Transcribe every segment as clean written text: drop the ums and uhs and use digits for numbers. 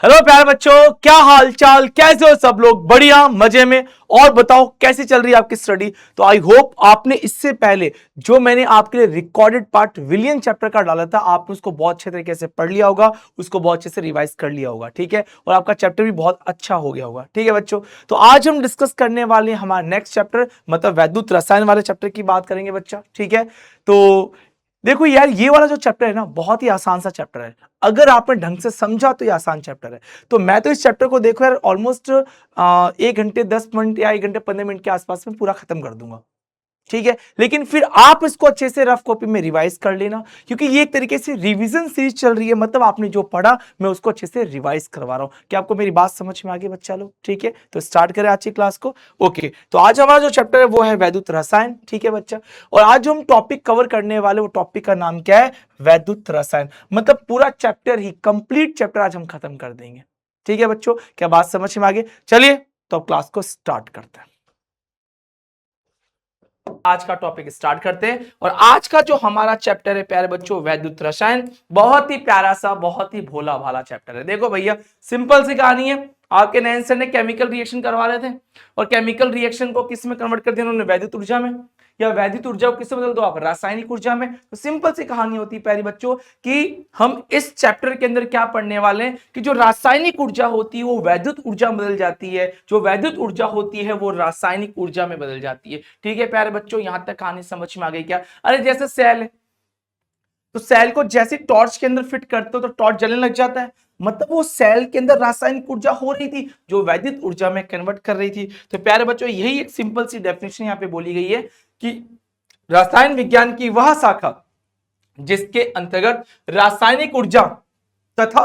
Hello प्यारे बच्चों, क्या हाल चाल, कैसे हो सब लोग? बढ़िया, मजे में। और बताओ कैसी चल रही है आपकी स्टडी? तो आई होप आपने इससे पहले जो मैंने आपके लिए रिकॉर्डेड पार्ट विलियन चैप्टर का डाला था, आपने उसको बहुत अच्छे तरीके से पढ़ लिया होगा, उसको बहुत अच्छे से रिवाइज कर लिया होगा, ठीक है। और आपका चैप्टर भी बहुत अच्छा हो गया होगा, ठीक है बच्चों। तो आज हम डिस्कस करने वाले हैं हमारा नेक्स्ट चैप्टर, मतलब वैद्युत रसायन वाले चैप्टर की बात करेंगे बच्चा, ठीक है। तो देखो यार, ये वाला जो चैप्टर है ना, बहुत ही आसान सा चैप्टर है। अगर आपने ढंग से समझा तो ये आसान चैप्टर है। तो मैं तो इस चैप्टर को देखो यार ऑलमोस्ट 1 घंटे 10 मिनट या 1 घंटे 15 मिनट के आसपास में पूरा खत्म कर दूंगा, ठीक है। लेकिन फिर आप इसको अच्छे से रफ कॉपी में रिवाइज कर लेना, क्योंकि ये एक तरीके से रिवीजन सीरीज चल रही है। मतलब आपने जो पढ़ा मैं उसको अच्छे से रिवाइज करवा रहा हूं। क्या आपको मेरी बात समझ में आ गई बच्चा लोग? ठीक है, तो स्टार्ट करें आज की क्लास को। ओके, तो आज हमारा जो चैप्टर है वो है वैद्युत रसायन, ठीक है बच्चा। और आज जो हम टॉपिक कवर करने वाले, वो टॉपिक का नाम क्या है? वैद्युत रसायन। मतलब पूरा चैप्टर ही, कंप्लीट चैप्टर आज हम खत्म कर देंगे, ठीक है बच्चों। क्या बात समझ में आ गई? चलिए तो अब क्लास को स्टार्ट करते हैं। आज का टॉपिक स्टार्ट करते हैं। और आज का जो हमारा चैप्टर है प्यारे बच्चों, वैद्युत रसायन, बहुत ही प्यारा सा, बहुत ही भोला भाला चैप्टर है। देखो भैया, सिंपल सी कहानी है। आपके नैन सर ने केमिकल रिएक्शन करवा रहे थे, और केमिकल रिएक्शन को किस में कन्वर्ट कर दिया उन्होंने? वैद्युत ऊर्जा में। या वैद्युत ऊर्जा को किससे बदल दो आप? रासायनिक ऊर्जा में। तो सिंपल सी कहानी होती है प्यारे बच्चों कि हम इस चैप्टर के अंदर क्या पढ़ने वाले हैं कि जो रासायनिक ऊर्जा होती है वो वैद्युत ऊर्जा में बदल जाती है, जो वैद्युत ऊर्जा होती है वो रासायनिक ऊर्जा में बदल जाती है, ठीक है प्यारे बच्चों। यहां तक कहानी समझ में आ गई क्या? अरे जैसे सेल है, तो सेल को जैसे टॉर्च के अंदर फिट करते हो तो टॉर्च जलने लग जाता है। मतलब वो सेल के अंदर रासायनिक ऊर्जा हो रही थी जो वैद्युत ऊर्जा में कन्वर्ट कर रही थी। तो प्यारे बच्चों, यही एक सिंपल सी डेफिनेशन यहाँ पे बोली गई है कि रसायन विज्ञान की वह शाखा जिसके अंतर्गत रासायनिक ऊर्जा तथा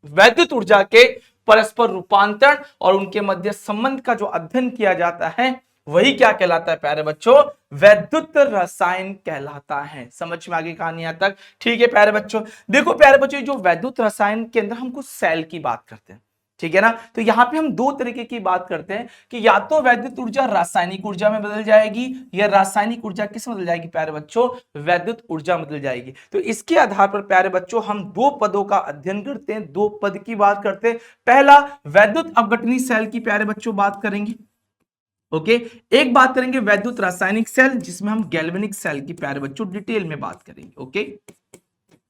वैद्युत ऊर्जा के परस्पर रूपांतरण और उनके मध्य संबंध का जो अध्ययन किया जाता है, वही क्या कहलाता है प्यारे बच्चों? वैद्युत रसायन कहलाता है। समझ में आ गई कहानी यहां तक? ठीक है प्यारे बच्चों। देखो प्यारे बच्चों, जो वैद्युत रसायन के अंदर हम कुछ सेल की बात करते हैं, ठीक है ना। तो यहां पे हम दो तरीके की बात करते हैं कि या तो वैद्युत ऊर्जा रासायनिक ऊर्जा में बदल जाएगी, या रासायनिक ऊर्जा किस में बदल जाएगी प्यारे बच्चों? वैद्युत ऊर्जा में बदल जाएगी। तो इसके आधार पर प्यारे बच्चों हम दो पदों का अध्ययन करते हैं, दो पद की बात करते हैं। पहला, वैद्युत अपघटनी सेल की प्यारे बच्चों बात करेंगे, ओके। एक बात करेंगे वैद्युत रासायनिक सेल, जिसमें हम गैल्वेनिक सेल की प्यारे बच्चों डिटेल में बात करेंगे, ओके।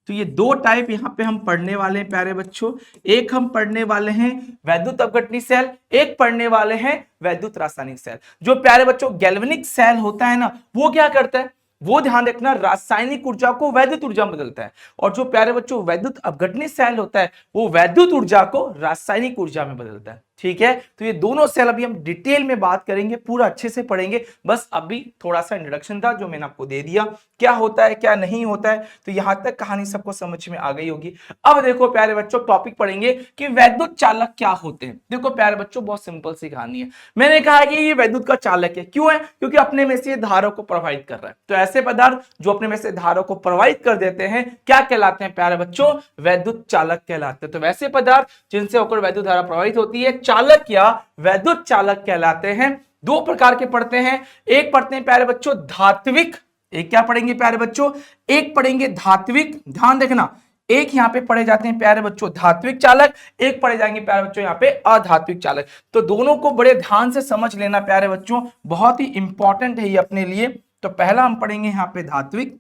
तो ये दो टाइप यहां पे हम पढ़ने वाले हैं प्यारे बच्चों। एक हम पढ़ने वाले हैं वैद्युत अपघटनी सेल, एक पढ़ने वाले हैं वैद्युत रासायनिक सेल। जो प्यारे बच्चों गैल्वेनिक सेल होता है ना, वो क्या करता है? वो ध्यान रखना, रासायनिक ऊर्जा को वैद्युत ऊर्जा में बदलता है। और जो प्यारे बच्चों वैद्युत अपघटनी सेल होता है, वो वैद्युत ऊर्जा को रासायनिक ऊर्जा में बदलता है, ठीक है। तो ये दोनों सेल अभी हम डिटेल में बात करेंगे, पूरा अच्छे से पढ़ेंगे। बस अभी थोड़ा सा इंट्रोडक्शन था जो मैंने आपको दे दिया, क्या होता है क्या नहीं होता है। तो यहां तक कहानी सबको समझ में आ गई होगी। अब देखो प्यारे बच्चों, टॉपिक पढ़ेंगे कि वैद्युत चालक क्या होते हैं। देखो प्यारे बच्चों, बहुत सिंपल सी कहानी है। मैंने कहा कि ये वैद्युत का चालक है, क्यों है? क्योंकि अपने में से धारा को प्रभावित कर रहा है। तो ऐसे पदार्थ जो अपने में से धारा को प्रभावित कर देते हैं, क्या कहलाते हैं प्यारे बच्चों? वैद्युत चालक कहलाते हैं। तो वैसे पदार्थ जिनसे होकर वैद्युत धारा प्रभावित होती है, चालक या वैद्युत चालक कहलाते हैं। दो प्रकार के पढ़ते हैं। एक पढ़ते हैं प्यारे बच्चों धात्विक, एक क्या पढ़ेंगे प्यारे बच्चों? एक पढ़ेंगे धात्विक, ध्यान देखना। एक यहां पे पढ़े जाते हैं प्यारे बच्चों धात्विक चालक, एक पढ़े जाएंगे प्यारे बच्चों यहां पे अधात्विक चालक। तो दोनों को बड़े ध्यान से समझ लेना प्यारे बच्चों, बहुत ही इंपॉर्टेंट है ये अपने लिए। तो पहला हम पढ़ेंगे यहां पे धात्विक,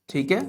ठीक है।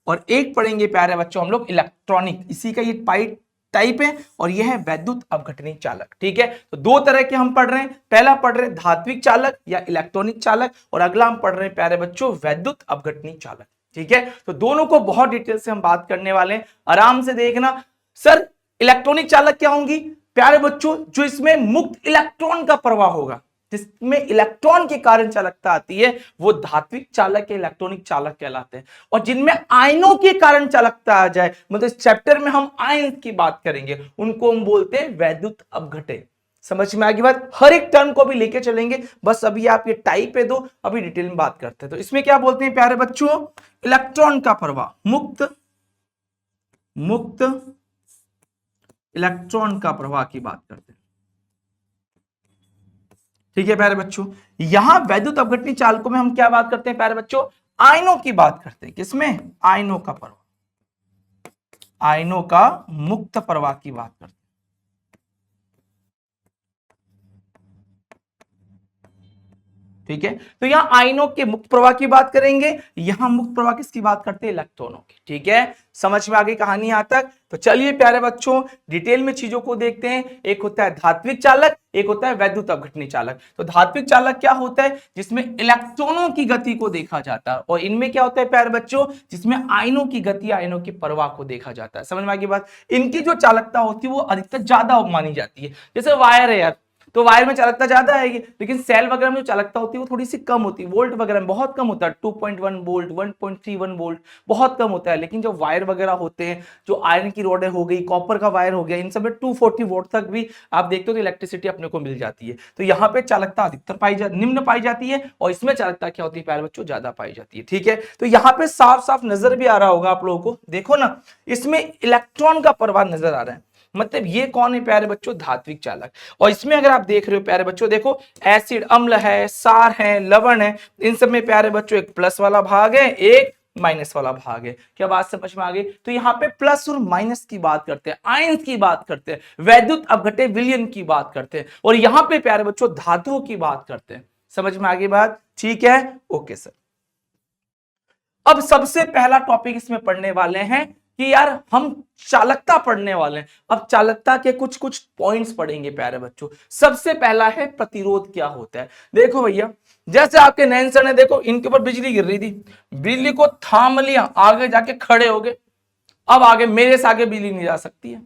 और एक पढ़ेंगे प्यारे बच्चों हम लोग इलेक्ट्रॉनिक, इसी का ये पाइप टाइप है, और यह है वैद्युत अपघटनी चालक, ठीक है। तो दो तरह के हम पढ़ रहे हैं। पहला पढ़ रहे हैं धात्विक चालक या इलेक्ट्रॉनिक चालक, और अगला हम पढ़ रहे हैं प्यारे बच्चों वैद्युत अपघटनी चालक, ठीक है। तो दोनों को बहुत डिटेल से हम बात करने वाले हैं, आराम से देखना। सर इलेक्ट्रॉनिक चालक क्या होंगी प्यारे बच्चों? जो इसमें मुक्त इलेक्ट्रॉन का प्रवाह होगा, जिसमें इलेक्ट्रॉन के कारण चालकता आती है, वो धात्विक चालक या इलेक्ट्रॉनिक चालक कहलाते हैं। और जिनमें आयनों के कारण चालकता आ जाए, मतलब इस चैप्टर में हम आयन की बात करेंगे, उनको हम बोलते हैं वैद्युत अपघटन। समझ में आ गई बात? हर एक टर्म को भी लेके चलेंगे, बस अभी आप ये टाइप है दो, अभी डिटेल में बात करते हैं। तो इसमें क्या बोलते हैं प्यारे बच्चों? इलेक्ट्रॉन का प्रवाह, मुक्त मुक्त इलेक्ट्रॉन का प्रवाह की बात करते हैं, ठीक है प्यारे बच्चों। यहां वैद्युत अपघटनी चालकों में हम क्या बात करते हैं प्यारे बच्चों? आयनों की बात करते हैं। किसमें? आयनों का प्रवाह, आयनों का मुक्त प्रवाह की बात करते हैं। ठीक है, तो यहां आयनों के मुक्त प्रवाह की बात करेंगे, यहां मुक्त प्रवाह किसकी बात करते हैं? इलेक्ट्रॉनों की। ठीक है, समझ में आ गई कहानी यहां तक? तो चलिए प्यारे बच्चों डिटेल में चीजों को देखते हैं। एक होता है धात्विक चालक, एक होता है वैद्युत अपघटनी चालक। तो धात्विक चालक क्या होता है? जिसमें इलेक्ट्रॉनों की गति को देखा जाता है, और इनमें क्या होता है प्यारे बच्चों? जिसमें आयनों की गति, आयनों की प्रवाह को देखा जाता है। समझ में आ गई बात? इनकी जो चालकता होती है वो अधिकतर ज्यादा मानी जाती है। जैसे वायर है यार, तो वायर में चालकता ज्यादा आएगी, लेकिन सेल वगैरह में जो चालकता होती है वो थोड़ी सी कम होती है। वोल्ट वगैरह में बहुत कम होता है, 2.1 वोल्ट, 1.31 वोल्ट, बहुत कम होता है। लेकिन जो वायर वगैरह होते हैं, जो आयरन की रोडें हो गई, कॉपर का वायर हो गया, इन सब में 240 वोल्ट तक भी आप देखते हो तो इलेक्ट्रिसिटी अपने को मिल जाती है। तो यहाँ पे चालकता अधिकतर निम्न पाई जाती है, और इसमें चालकता क्या होती है प्यारे बच्चों? ज्यादा पाई जाती है। ठीक है, तो यहाँ पे साफ साफ नजर भी आ रहा होगा आप लोगों को, देखो ना, इसमें इलेक्ट्रॉन का प्रवाह नजर आ रहा है। मतलब ये कौन है प्यारे बच्चों? धात्विक चालक। और इसमें अगर आप देख रहे हो प्यारे बच्चों, देखो एसिड, अम्ल है, सार है, लवण है, इन सब में प्यारे बच्चों एक प्लस वाला भाग है, एक माइनस वाला भाग है। क्या बात समझ में आ गई? तो यहाँ पे प्लस और माइनस की बात करते हैं, आयंस की बात करते हैं, वैद्युत अपघट्य विलयन की बात करते हैं, और यहाँ पे प्यारे बच्चों धातुओं की बात करते हैं। समझ में आ गई बात? ठीक है, ओके सर। अब सबसे पहला टॉपिक इसमें पढ़ने वाले हैं कि यार हम चालकता पढ़ने वाले हैं। अब चालकता के कुछ कुछ पॉइंट्स पढ़ेंगे प्यारे बच्चों। सबसे पहला है प्रतिरोध क्या होता है। देखो भैया, जैसे आपके नैन सर ने, देखो इनके ऊपर बिजली गिर रही थी, बिजली को थाम लिया, आगे जाके खड़े हो गए। अब आगे मेरे से आगे बिजली नहीं जा सकती है।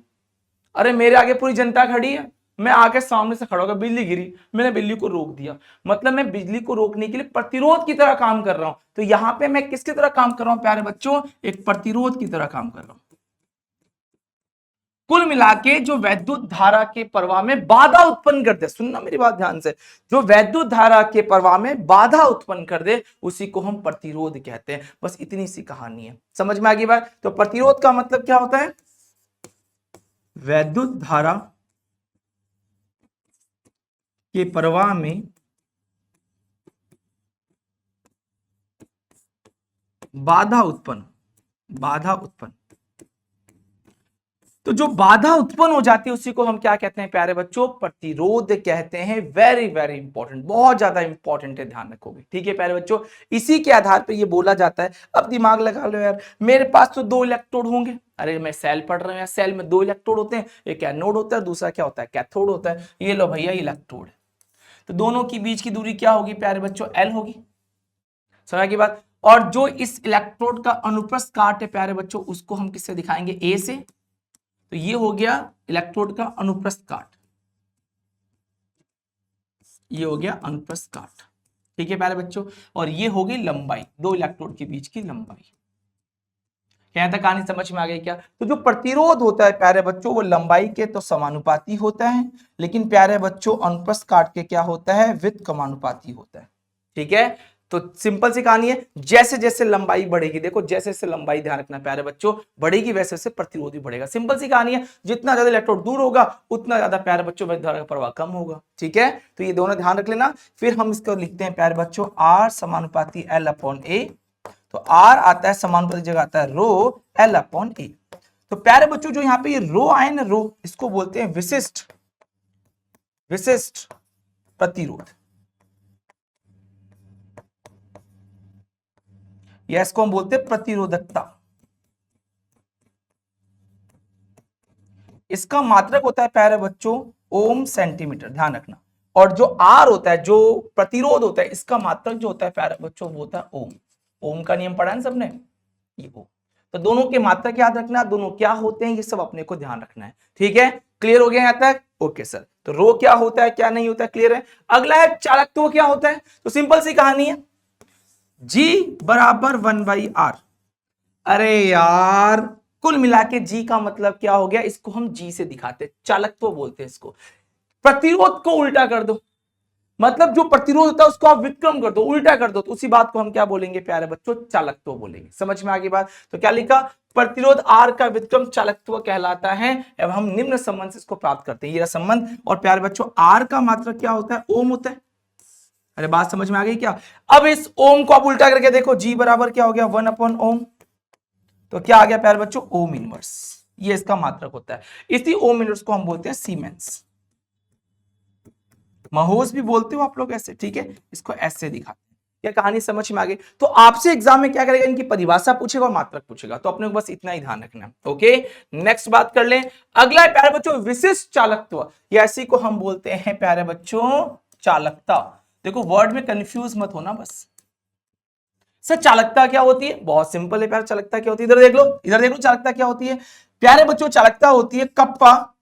अरे मेरे आगे पूरी जनता खड़ी है, मैं आके सामने से खड़ा होकर, बिजली गिरी, मैंने बिजली को रोक दिया, मतलब मैं बिजली को रोकने के लिए प्रतिरोध की तरह काम कर रहा हूं। तो यहां पे मैं किसकी तरह काम कर रहा हूं प्यारे बच्चों? एक प्रतिरोध की तरह काम कर रहा हूं। कुल मिला के जो वैद्युत धारा के प्रवाह में बाधा उत्पन्न कर दे, सुनना मेरी बात ध्यान से, जो वैद्युत धारा के प्रवाह में बाधा उत्पन्न कर दे उसी को हम प्रतिरोध कहते हैं। बस इतनी सी कहानी है, समझ में आ गई बात? तो प्रतिरोध का मतलब क्या होता है? वैद्युत धारा के प्रवाह में बाधा उत्पन्न। तो जो बाधा उत्पन्न हो जाती है उसी को हम क्या कहते हैं प्यारे बच्चों? प्रतिरोध कहते हैं। वेरी वेरी इंपॉर्टेंट, बहुत ज्यादा इंपॉर्टेंट है, ध्यान रखोगे। ठीक है प्यारे बच्चों, इसी के आधार पर ये बोला जाता है। अब दिमाग लगा लो यार, मेरे पास तो 2 इलेक्ट्रोड होंगे। अरे मैं सेल पढ़ रहा हूं यार, सेल में 2 इलेक्ट्रोड होते हैं, एक एनोड होता है, दूसरा क्या होता है? कैथोड होता है। ये लो भैया इलेक्ट्रोड, तो दोनों के बीच की दूरी क्या होगी प्यारे बच्चों? एल होगी। समझ की बात? और जो इस इलेक्ट्रोड का अनुप्रस्थ काट है प्यारे बच्चों, उसको हम किससे दिखाएंगे? ए से। तो ये हो गया इलेक्ट्रोड का अनुप्रस्थ काट, ये हो गया अनुप्रस्थ काट। ठीक है प्यारे बच्चों, और ये हो गई लंबाई, 2 इलेक्ट्रोड के बीच की लंबाई। यहां तक कहानी समझ में आ गई क्या? तो जो प्रतिरोध होता है प्यारे बच्चों, वो लंबाई के तो समानुपाती होता है, लेकिन प्यारे बच्चों अनुप्रस्थ काट के क्या होता है? व्युत्क्रमानुपाती होता है। ठीक है, तो सिंपल सी कहानी है, जैसे जैसे लंबाई बढ़ेगी, देखो जैसे जैसे लंबाई, ध्यान रखना प्यारे बच्चों, बढ़ेगी वैसे वैसे प्रतिरोध भी बढ़ेगा। सिंपल सी कहानी है, जितना ज्यादा इलेक्ट्रोड दूर होगा उतना ज्यादा प्यारे बच्चों वैद्युत धारा का प्रवाह कम होगा। ठीक है, तो ये दोनों ध्यान रख लेना। फिर हम इसको लिखते हैं प्यारे बच्चों, आर समानुपाती एल अपॉन ए। तो आर आता है समानुपाती जगह आता है रो एल अपॉन ए। तो प्यारे बच्चों जो यहाँ पे ये रो आए ना, रो, इसको बोलते हैं विशिष्ट प्रतिरोध, या इसको हम बोलते हैं प्रतिरोधकता। इसका मात्रक होता है प्यारे बच्चों ओम सेंटीमीटर, ध्यान रखना। और जो आर होता है, जो प्रतिरोध होता है, इसका मात्रक जो होता है प्यारे बच्चों वो होता है ओम। ओम का नियम पढ़ा है सबने, ये ओम। तो दोनों के मात्रक याद रखना, दोनों क्या होते हैं ये सब अपने को ध्यान रखना है। ठीक है, क्लियर हो गया यहां तक? Okay sir. तो रो क्या होता है, क्या नहीं होता है, क्लियर है? अगला है चालकत्व क्या होता है। तो सिंपल सी कहानी है, G बराबर 1/r। अरे यार, कुल मिला के जी का मतलब क्या हो गया? इसको हम जी से दिखाते हैं, चालकत्व बोलते हैं इसको। प्रतिरोध को उल्टा कर दो, मतलब जो प्रतिरोध होता है उसको आप विक्रम कर दो, उल्टा कर दो, तो उसी बात को हम क्या बोलेंगे प्यारे बच्चों? चालकत्व बोलेंगे। समझ में आ गई बात? तो क्या लिखा? प्रतिरोध आर का विक्रम चालकत्व कहलाता है, एवं हम निम्न संबंध से इसको प्राप्त करते हैं, ये संबंध। और प्यारे बच्चों आर का मात्रक क्या होता है? ओम होता है। अरे बात समझ में आ गई क्या? अब इस ओम को आप उल्टा करके देखो, जी बराबर क्या हो गया? 1/ओम। तो क्या आ गया प्यारे बच्चों? Ohm inverse. ये इसका मात्रक होता है। इसी ओम इनवर्स को हम बोलते हैं सीमेंस। महोस भी बोलते हो आप लोग ऐसे, ठीक है, इसको ऐसे दिखाते हैं। क्या कहानी समझ में आ गई? तो आपसे एग्जाम में क्या करेगा, इनकी परिभाषा पूछेगा और मात्रक पूछेगा, तो अपने को बस इतना ही ध्यान रखना है। ओके, नेक्स्ट बात कर लें। अगला है प्यारे बच्चों विशिष्ट चालकत्व, या इसी को हम बोलते हैं प्यारे बच्चों चालकता। देखो वर्ड में कंफ्यूज मत होना बस। सर चालकता क्या होती है? बहुत सिंपल है प्यारे, चालकता क्या होती है, इधर देख लो, इधर देख लो, चालकता क्या होती है प्यारे बच्चों? चालकता होती है कप्पा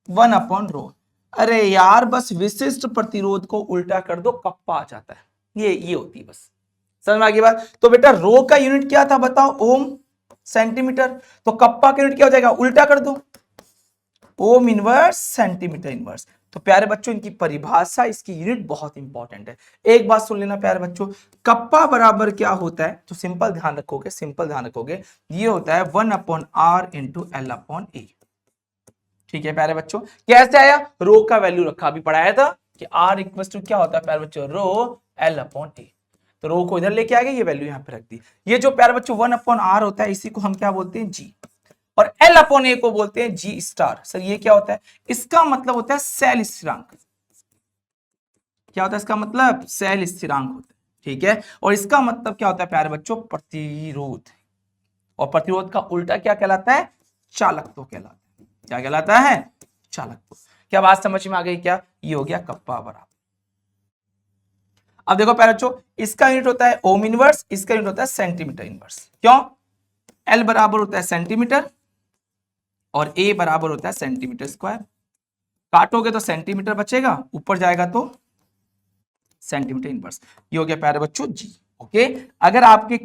1/ρ। अरे यार बस विशिष्ट प्रतिरोध को उल्टा कर दो, कप्पा आ जाता है। ये होती है बस, समझ में आ गई बात? तो बेटा रो का यूनिट क्या था बताओ? ओम सेंटीमीटर। तो कप्पा का यूनिट क्या हो जाएगा? उल्टा कर दो, ओम इनवर्स सेंटीमीटर इनवर्स। तो प्यारे बच्चों इनकी परिभाषा, इसकी यूनिट बहुत इंपॉर्टेंट है। एक बात सुन लेना प्यारे बच्चों, कप्पा बराबर क्या होता है? तो सिंपल ध्यान रखोगे, सिंपल ध्यान रखोगे, ये होता है 1/r इंटू L/A। ठीक है प्यारे बच्चों, कैसे आया? रो का वैल्यू रखा, अभी पढ़ाया था कि R इक्वल टू क्या होता है प्यारे बच्चों? रो L/A। तो रो को इधर लेके आ गए, ये वैल्यू यहाँ पे रख दी। ये जो प्यारे बच्चों 1/r होता है, इसी को हम क्या बोलते हैं? जी। और L/A को बोलते हैं जी स्टार। सर ये क्या होता है? इसका मतलब होता है सेल स्थिरांक। क्या होता है इसका मतलब? सेल स्थिरांक होता है, ठीक है। और इसका मतलब क्या होता है प्यारे बच्चों? प्रतिरोध। और प्रतिरोध का उल्टा क्या कहलाता है? चालकत्व कहलाता है। क्या कहलाता है? चालकत्व। क्या बात समझ में आ गई क्या? ये हो गया कप्पा बराबर। अब देखो प्यारे बच्चों, इसका यूनिट होता है ओम इनवर्स, इसका यूनिट होता है सेंटीमीटर इनवर्स। क्यों? L बराबर होता है सेंटीमीटर और A बराबर होता है सेंटीमीटर स्क्वायर। काटोगे तो सेंटीमीटर बचेगा, ऊपर जाएगा तो सेंटीमीटर इनवर्स। ये हो गया प्यारे बच्चों जी। ओके, अगर आपके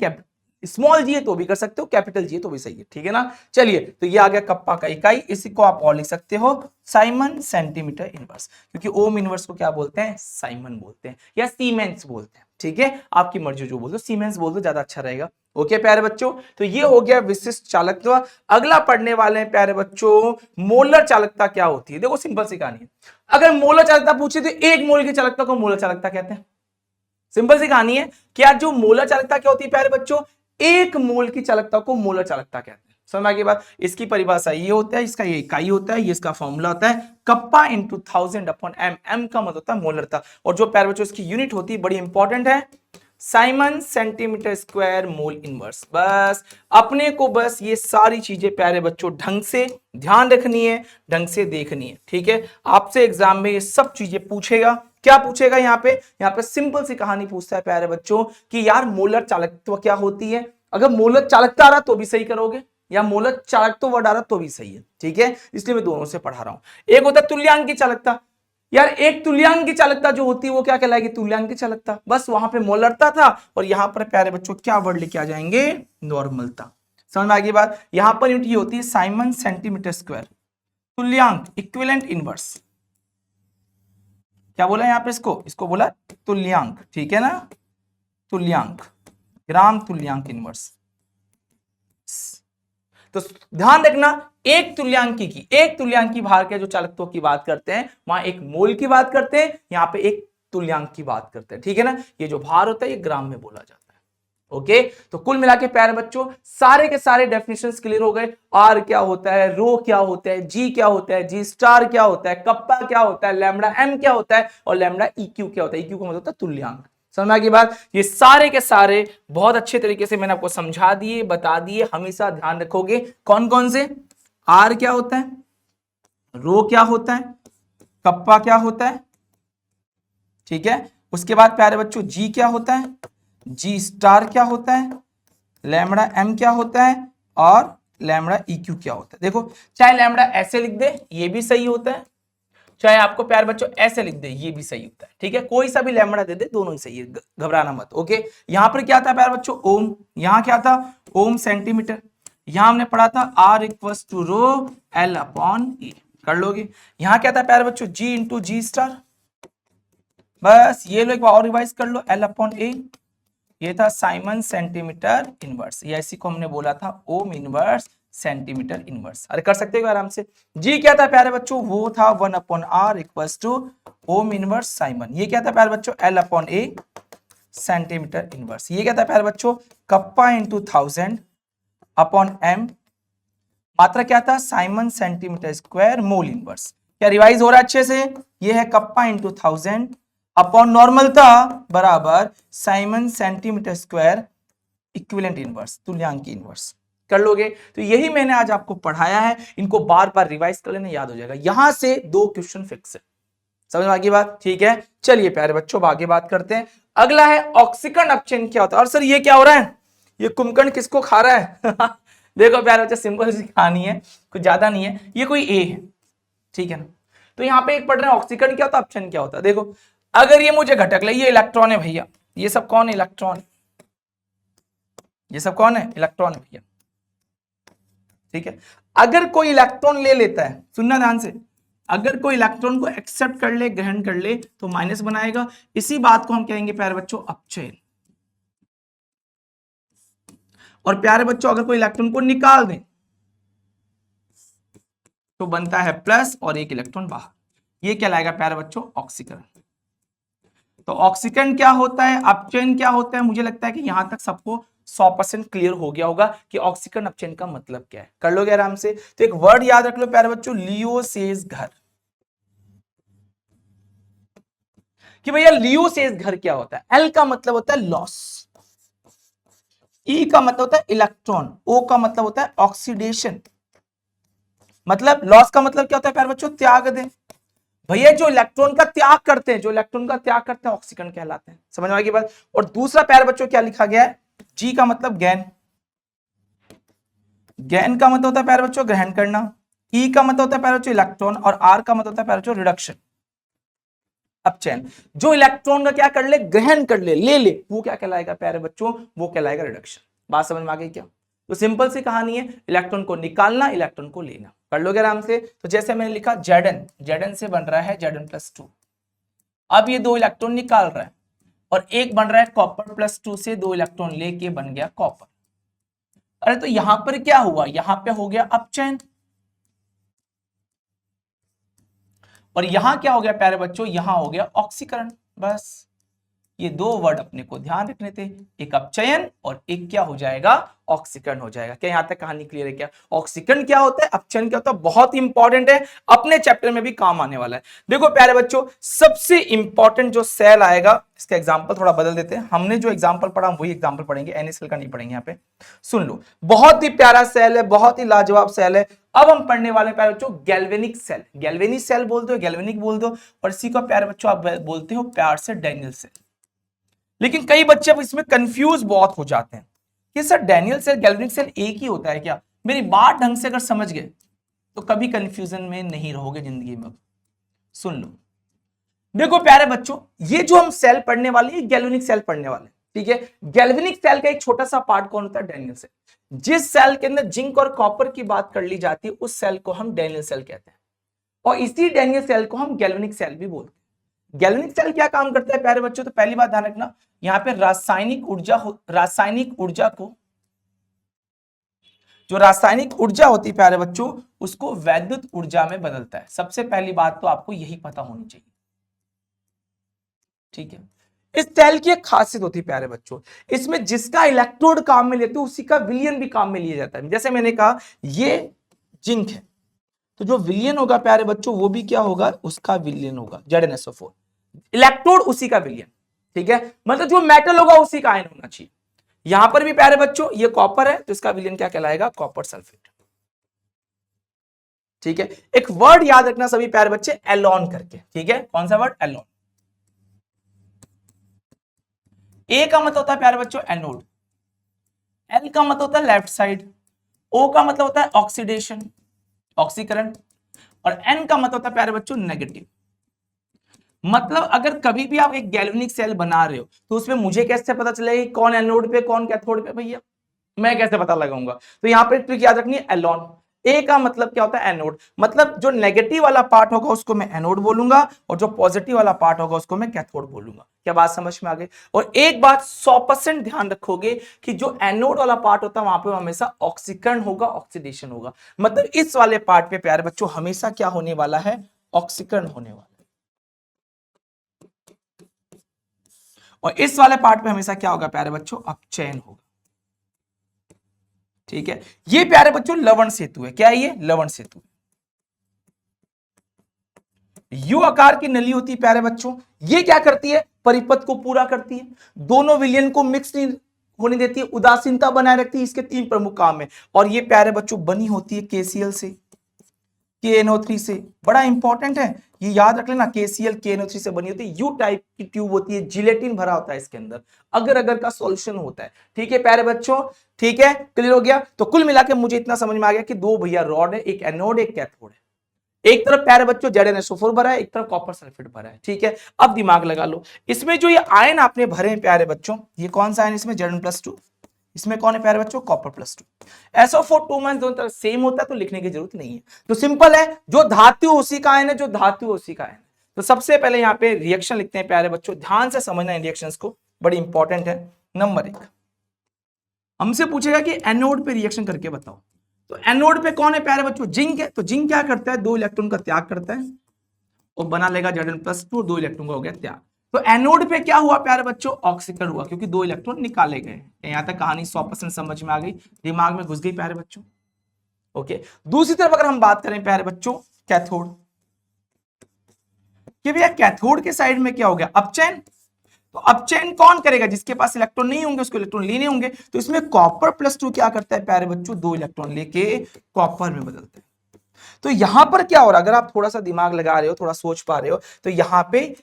स्मॉल जी है तो भी कर सकते हो, कैपिटल जी है तो भी सही है, ठीक है ना। चलिए, तो ये आ गया कप्पा का इकाई, इसी को आप और लिख सकते हो साइमन सेंटीमीटर इनवर्स, क्योंकि ओम इनवर्स को क्या बोलते हैं? साइमन बोलते हैं या सीमेंस बोलते हैं, ठीक है। आपकी मर्जी जो बोल दो, सीमेंस बोल दो ज्यादा अच्छा रहेगा। ओके प्यारे बच्चों, तो ये हो गया विशिष्ट चालकत्व। अगला पढ़ने वाले हैं प्यारे बच्चों मोलर चालकता क्या होती है। देखो सिंपल सी कहानी है, अगर मोलर चालकता पूछे तो एक मोल की चालकता को मोलर चालकता कहते हैं। सिंपल सी कहानी है। क्या जो मोलर चालकता क्या होती है प्यारे बच्चों? एक मोल की चालकता को मोलर चालकता कहते हैं। समझ में आ गई बात? इसकी परिभाषा ये होता है, इसका ये इकाई होता है, ये इसका फॉर्मूला होता है कप्पा इंटू 1000/m। m का मतलब होता है मोलरता, और जो प्यारे बच्चों इसकी यूनिट होती है बड़ी इंपॉर्टेंट है, Simon centimetre square mole inverse. बस अपने को बस ये सारी चीजें प्यारे बच्चों ढंग से ध्यान रखनी है, ढंग से देखनी है, ठीक है। आपसे एग्जाम में ये सब चीजें पूछेगा। क्या पूछेगा यहाँ पे? यहाँ पे सिंपल सी कहानी पूछता है प्यारे बच्चों कि यार मोलर चालकत्व क्या होती है। अगर मोलर चालकता आ रहा तो भी सही करोगे, या मोलर चालकत्व वर्ड आ रहा तो भी सही है, ठीक है। इसलिए मैं दोनों से पढ़ा रहा हूं। एक होता है तुल्यांक की चालकता। यार एक तुल्यांक की चालकता जो होती है वो क्या कहलाएगी? तुल्यांक की चालकता। बस वहां पे मोलरता था, और यहां पर प्यारे बच्चों क्या वर्ड लेके आ जाएंगे? नॉर्मलता। समझ में आ गई बात? यहां पर यूनिट ये होती है साइमन सेंटीमीटर स्क्वायर। तुल्यांक इक्विवेलेंट इनवर्स, क्या बोला यहां पे? इसको बोला तुल्यांक, ठीक है ना। तुल्यांक, ग्राम तुल्यांक इनवर्स। तो ध्यान रखना, एक तुल्यांकी भार के जो चालकत्व की बात करते हैं वहां एक मोल की बात करते हैं, यहां पे एक तुल्यांक की बात करते हैं, ठीक है ना। ये जो भार होता है ये ग्राम में बोला जाता है। ओके, तो कुल मिला के प्यारे बच्चों सारे के सारे डेफिनेशंस क्लियर हो गए। आर क्या होता है, रो क्या होता है, जी क्या होता है, जी स्टार क्या होता है, कप्पा क्या होता है, लैम्डा एम क्या होता है, और लैम्डा इक्यू क्या होता है। इक्यू का मतलब होता है तुल्यांक। समझ में आ गई बात? ये सारे के सारे बहुत अच्छे तरीके से मैंने आपको समझा दिए, बता दिए। हमेशा ध्यान रखोगे कौन कौन से? आर क्या होता है, रो क्या होता है, कप्पा क्या होता है, ठीक है। उसके बाद प्यारे बच्चों जी क्या होता है, जी स्टार क्या होता है, लैम्डा एम क्या होता है, और लैम्डा इक्यू क्या होता है। देखो चाहे लैम्डा ऐसे लिख दे ये भी सही होता है, चाहे आपको प्यार बच्चों ऐसे लिख दे ये भी सही होता है, ठीक है। कोई सा भी लैम्डा दे दे दोनों ही सही है, घबराना मत। ओके, यहां पर क्या था प्यार बच्चों? ओम। यहां क्या था? ओम सेंटीमीटर। यहां हमने पढ़ा था R equals to row L/E, कर लोगे। यहां क्या था प्यार बच्चों? G इंटू जी स्टार। बस ये लो एक बार और रिवाइज कर लो, L/A। ये था साइमन सेंटीमीटर इनवर्स, या इसी को हमने बोला था ओम इनवर्स सेंटीमीटर इनवर्स। अरे कर सकते हो आराम से। जी क्या था प्यारे बच्चों? वो था 1/r equals to ohm inverse siemens. ये क्या था प्यारे बच्चों? L/A centimetre inverse. ये क्या था प्यारे बच्चों? Kappa into 1000/m। मात्रा क्या था, Simon centimetre square mole inverse. क्या रिवाइज हो रहा है अच्छे से, ये है कप्पा इंटू 1000 अपॉन नॉर्मल था बराबर siemens centimetre square equivalent inverse, तुल्यांकी इनवर्स। कर लोगे तो यही मैंने आज आपको पढ़ाया है, इनको बार बार रिवाइज कर लेना, याद हो जाएगा। यहां से 2 क्वेश्चन फिक्स है, समझ में आ गई बात, ठीक है। चलिए प्यारे बच्चों आगे बात करते हैं। अगला है ऑक्सीकरण अपचयन क्या होता है। और सर ये क्या हो रहा है, ये कुंभकर्ण किसको खा रहा है देखो प्यारे बच्चे सिंपल सी कहानी है, कुछ ज्यादा नहीं है, ये कोई ए है, ठीक है ना। तो यहाँ पे एक पढ़ रहे हैं ऑक्सीकरण क्या होता है, अपचयन क्या होता है। देखो अगर ये मुझे घटक ले, ये इलेक्ट्रॉन है भैया, ये सब कौन है, इलेक्ट्रॉन, ये सब कौन है, इलेक्ट्रॉन है भैया, ठीक है। अगर कोई इलेक्ट्रॉन ले लेता है, सुनना ध्यान से, अगर कोई इलेक्ट्रॉन को एक्सेप्ट कर ले, ग्रहण कर ले, तो माइनस बनाएगा, इसी बात को हम कहेंगे प्यारे बच्चों अपचयन। और प्यारे बच्चों अगर कोई इलेक्ट्रॉन को निकाल दे तो बनता है प्लस और एक इलेक्ट्रॉन बाहर, ये क्या लाएगा प्यारे बच्चों, ऑक्सीकरण। तो ऑक्सीकरण क्या होता है, अपचयन क्या होता है, मुझे लगता है कि यहां तक सबको 100% क्लियर हो गया होगा कि ऑक्सीकरण अपचयन का मतलब क्या है, कर लोगे आराम से। तो एक वर्ड याद रख लो प्यारे बच्चों, लियोसेस घर, कि भैया लियोसेस घर क्या होता है। एल का मतलब होता है लॉस, ई का मतलब होता है इलेक्ट्रॉन, ओ का मतलब होता है ऑक्सीडेशन। मतलब लॉस का मतलब क्या होता है प्यारे बच्चों, त्याग दे। भैया जो इलेक्ट्रॉन का त्याग करते हैं, जो इलेक्ट्रॉन का त्याग करते हैं ऑक्सीकरण कहलाते हैं, समझ में आ गई बात। और दूसरा प्यारे बच्चों क्या लिखा गया है, जी का मतलब गैन, गैन का मतलब होता है प्यारे बच्चों ग्रहण करना, ई का मतलब होता है प्यारे बच्चों इलेक्ट्रॉन, और आर का मतलब होता है प्यारे बच्चों रिडक्शन, अपचयन। जो इलेक्ट्रॉन का क्या कर ले, ग्रहण कर ले ले, वो क्या कहलाएगा प्यारे बच्चों, वो कहलाएगा रिडक्शन। बात समझ में आ गई क्या। तो सिंपल सी कहानी है, इलेक्ट्रॉन को निकालना, इलेक्ट्रॉन को लेना, कर लोगे आराम से। तो जैसे मैंने लिखा जेडन, जेडन से बन रहा है Zn+2, अब ये 2 इलेक्ट्रॉन निकाल रहा है, और एक बन रहा है कॉपर +2 से 2 इलेक्ट्रॉन लेके बन गया कॉपर। अरे तो यहां पर क्या हुआ, यहां पे हो गया अपचयन, और यहां क्या हो गया प्यारे बच्चों, यहां हो गया ऑक्सीकरण। बस ये 2 वर्ड अपने को ध्यान रखने थे, एक अपचयन और एक क्या हो जाएगा, ऑक्सीकरण हो जाएगा। क्या यहां तक कहानी क्लियर है क्या, ऑक्सीकरण क्या होता है, अपचयन क्या होता है, बहुत इंपॉर्टेंट है, अपने चैप्टर में भी काम आने वाला है। देखो प्यारे बच्चों सबसे इंपॉर्टेंट जो सेल आएगा, इसका एग्जांपल थोड़ा बदल देते हैं, हमने जो एग्जांपल पढ़ा वही एग्जांपल पढ़ेंगे, NaCl का नहीं पढ़ेंगे। यहाँ पे सुन लो, बहुत ही प्यारा सेल है, बहुत ही लाजवाब सेल है। अब हम पढ़ने वाले प्यारे बच्चों गैल्वेनिक सेल, गैल्वेनिक सेल बोल दो, गैल्वेनिक बोल दो, और इसी को प्यारे बच्चों आप बोलते हो प्यार से डैनियल सेल। लेकिन कई बच्चे अब इसमें कंफ्यूज बहुत हो जाते हैं कि sir Daniell cell galvanic cell एक ही होता है क्या। मेरी बात ढंग से अगर समझ गए तो कभी कंफ्यूजन में नहीं रहोगे जिंदगी में। सुन लो, देखो प्यारे बच्चों, ये जो हम सेल पढ़ने वाले हैं गैल्वेनिक सेल पढ़ने वाले, ठीक है। गैल्वेनिक सेल का एक छोटा सा पार्ट कौन होता है, डैनियल सेल। जिस सेल के अंदर जिंक और कॉपर की बात कर ली जाती है उस सेल को हम डैनियल सेल कहते हैं, और इसी डैनियल सेल को हम गैल्वेनिक सेल भी बोलते हैं। गैल्वेनिक सेल क्या काम करता है प्यारे बच्चों, तो पहली बात ध्यान रखना, यहाँ पे रासायनिक ऊर्जा को, जो रासायनिक ऊर्जा होती है प्यारे बच्चों, उसको वैद्युत ऊर्जा में बदलता है। सबसे पहली बात तो आपको यही पता होनी चाहिए, ठीक है। इस सेल की एक खासियत होती है प्यारे बच्चों, इसमें जिसका इलेक्ट्रोड काम में लेते हो उसी का विलियन भी काम में लिया जाता है। जैसे मैंने कहा ये जिंक है, तो जो विलियन होगा प्यारे बच्चों वो भी क्या होगा, उसका विलियन होगा, ZnSO4, इलेक्ट्रोड उसी का विलियन, ठीक है। मतलब जो मेटल होगा उसी का आयन होना चाहिए। यहां पर भी प्यारे बच्चों ये कॉपर है तो इसका विलियन क्या कहलाएगा, कॉपर सल्फेट, ठीक है। एक वर्ड याद रखना सभी प्यारे बच्चे, एलॉन करके, ठीक है। कौन सा वर्ड, एलॉन। ए का मतलब होता है प्यारे बच्चों एनोड, एल का मतलब होता है लेफ्ट साइड, ओ का मतलब होता है ऑक्सीडेशन, ऑक्सीकरण, और एन का मतलब होता है प्यारे बच्चों नेगेटिव। मतलब अगर कभी भी आप एक गैल्वेनिक सेल बना रहे हो तो उसमें मुझे कैसे पता चलेगा कौन एनोड पे कौन कैथोड पे, भैया मैं कैसे पता लगाऊंगा। तो यहां पर ट्रिक याद रखनी है, एलॉन। ए का मतलब क्या होता है, एनोड। मतलब जो नेगेटिव वाला पार्ट होगा उसको मैं एनोड बोलूंगा, और जो पॉजिटिव वाला पार्ट होगा उसको मैं कैथोड बोलूंगा। क्या बात समझ में आ गई। और एक बात 100% ध्यान रखोगे कि जो एनोड वाला पार्ट होता है वहां पे हमेशा ऑक्सीकरण होगा, ऑक्सीडेशन होगा। मतलब इस वाले पार्ट पे प्यारे बच्चों हमेशा क्या होने वाला है, ऑक्सीकरण होने वाला है, और इस वाले पार्ट पे हमेशा क्या होगा प्यारे बच्चों, अपचयन होगा। ठीक है, ये प्यारे बच्चों लवण सेतु है। क्या है ये? लवण सेतु। यू आकार की नली होती है प्यारे बच्चों, ये क्या करती है? परिपथ को पूरा करती है, दोनों विलयन को मिक्स नहीं होने देती है, उदासीनता बनाए रखती है। इसके तीन प्रमुख काम है। और ये प्यारे बच्चों बनी होती है केसीएल से, KNO3 से। बड़ा इंपॉर्टेंट है, ये याद रख लेना, KCl KNO3 से बनी होती है। यू टाइप की ट्यूब होती है, जिलेटिन भरा होता है इसके अंदर, अगर अगर का सॉल्यूशन होता है। ठीक है प्यारे बच्चों, ठीक है, क्लियर हो गया। तो कुल मिलाकर मुझे इतना समझ में आ गया कि दो भैया रॉड है, एक एनोड एक कैथोड है। एक तरफ प्यारे बच्चों ZnSO4 भरा है, एक तरफ कॉपर सल्फेट भरा है। ठीक है, अब दिमाग लगा लो, इसमें जो ये आयन आपने भरे हैं प्यारे बच्चों, ये कौन सा आयन? इसमें Zn+2, इसमें कौन है प्यारे बच्चों? कॉपर+2। SO4 2 दोनों तरफ सेम होता है, तो लिखने की जरूरत नहीं है। तो सिंपल है, जो धातु उसी का आयन है, जो धातु उसी का आयन है। तो सबसे पहले यहाँ पे रिएक्शन लिखते हैं प्यारे बच्चों, ध्यान से समझना है रिएक्शंस को, बड़ी इंपॉर्टेंट है। नंबर 1, हमसे पूछेगा कि एनोड पे रिएक्शन करके बताओ। तो एनोड पे कौन है प्यारे बच्चों? जिंक है। तो जिंक क्या करता है? 2 इलेक्ट्रॉन का त्याग करता है और बना लेगा Zn+2, 2 इलेक्ट्रॉन का हो गया त्याग। तो एनोड पे क्या हुआ प्यारे बच्चों? ऑक्सीकरण हुआ, क्योंकि 2 इलेक्ट्रॉन निकाले गए। यहां तक कहानी 100% समझ में आ गई, दिमाग में घुस गई प्यारे बच्चों। ओके, दूसरी तरफ अगर हम बात करें प्यारे बच्चों कैथोड, कि भैया कैथोड के साइड में क्या हो गया? अपचयन। तो अपचयन कौन करेगा? जिसके पास इलेक्ट्रॉन नहीं होंगे उसको इलेक्ट्रॉन लेने होंगे। तो इसमें कॉपर+2 क्या करता है प्यारे बच्चों? 2 इलेक्ट्रॉन लेके कॉपर में बदलता है। तो यहां पर क्या हो रहा है? अगर आप थोड़ा सा दिमाग लगा रहे हो, थोड़ा सोच पा रहे हो, तो यहां पे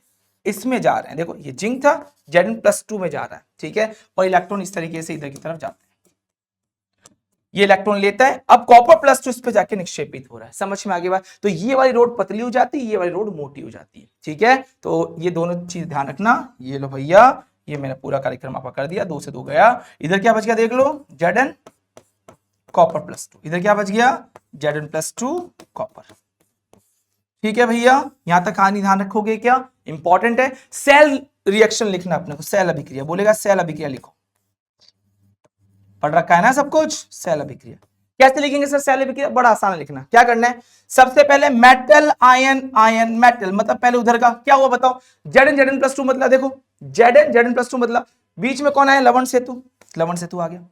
इसमें जा रहे हैं, देखो ये जिंक था, Zn+2 में जा रहा है। ठीक है, और इलेक्ट्रॉन इस तरीके से इधर की तरफ जाते हैं, ये इलेक्ट्रॉन लेता है। अब कॉपर+2 इस पे जाके निक्षेपित हो रहा है। समझ में आ गई बात? तो ये वाली रोड पतली हो जाती है, ये वाली रोड मोटी हो जाती है। ठीक है, तो ये दोनों चीज ध्यान रखना। ये लो भैया, ये मैंने पूरा कार्यक्रम आपका कर दिया, 2 से 2 गया। इधर क्या बच गया? देख लो, Zn कॉपर+2, इधर क्या बच गया? Zn+2 copper. ठीक है भैया, यहां तक कहानी ध्यान रखोगे क्या? इंपॉर्टेंट है। सेल रिएक्शन लिखना अपने को, सेल अभिक्रिया बोलेगा, सेल अभिक्रिया लिखो, पढ़ रखा है ना सब कुछ। सेल अभिक्रिया कैसे लिखेंगे सर? सेल अभिक्रिया बड़ा आसान है लिखना। क्या करना है? सबसे पहले मेटल आयन, आयन मेटल, मतलब पहले उधर का क्या हुआ बताओ? Zn+2 मतलब देखो, Zn+2 मतलब बीच में कौन आया? लवण सेतु, लवण सेतु आ गया।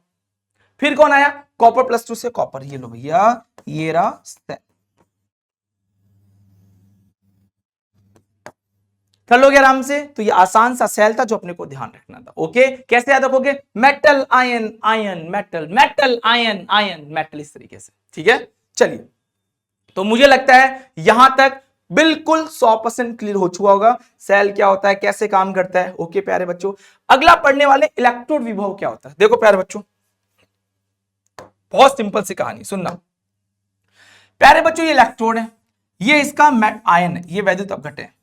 फिर कौन आया? कॉपर+2 से कॉपर। ये लो भैया, ये रहा सेल। कर लोगे आराम से। तो ये आसान सा सेल था जो अपने को ध्यान रखना था। ओके, कैसे याद रखोगे? Metal ion, ion metal, metal ion, ion metal, इस तरीके से। ठीक है, चलिए, तो मुझे लगता है यहां तक बिल्कुल 100% क्लियर हो चुका होगा सेल क्या होता है, कैसे काम करता है। ओके प्यारे बच्चों, अगला पढ़ने वाले इलेक्ट्रोड विभव क्या होता है। देखो प्यारे बच्चों, बहुत सिंपल सी कहानी सुनना प्यारे बच्चों। ये इलेक्ट्रोड है, ये इसका आयन है, ये वैद्युत अपघट्य है।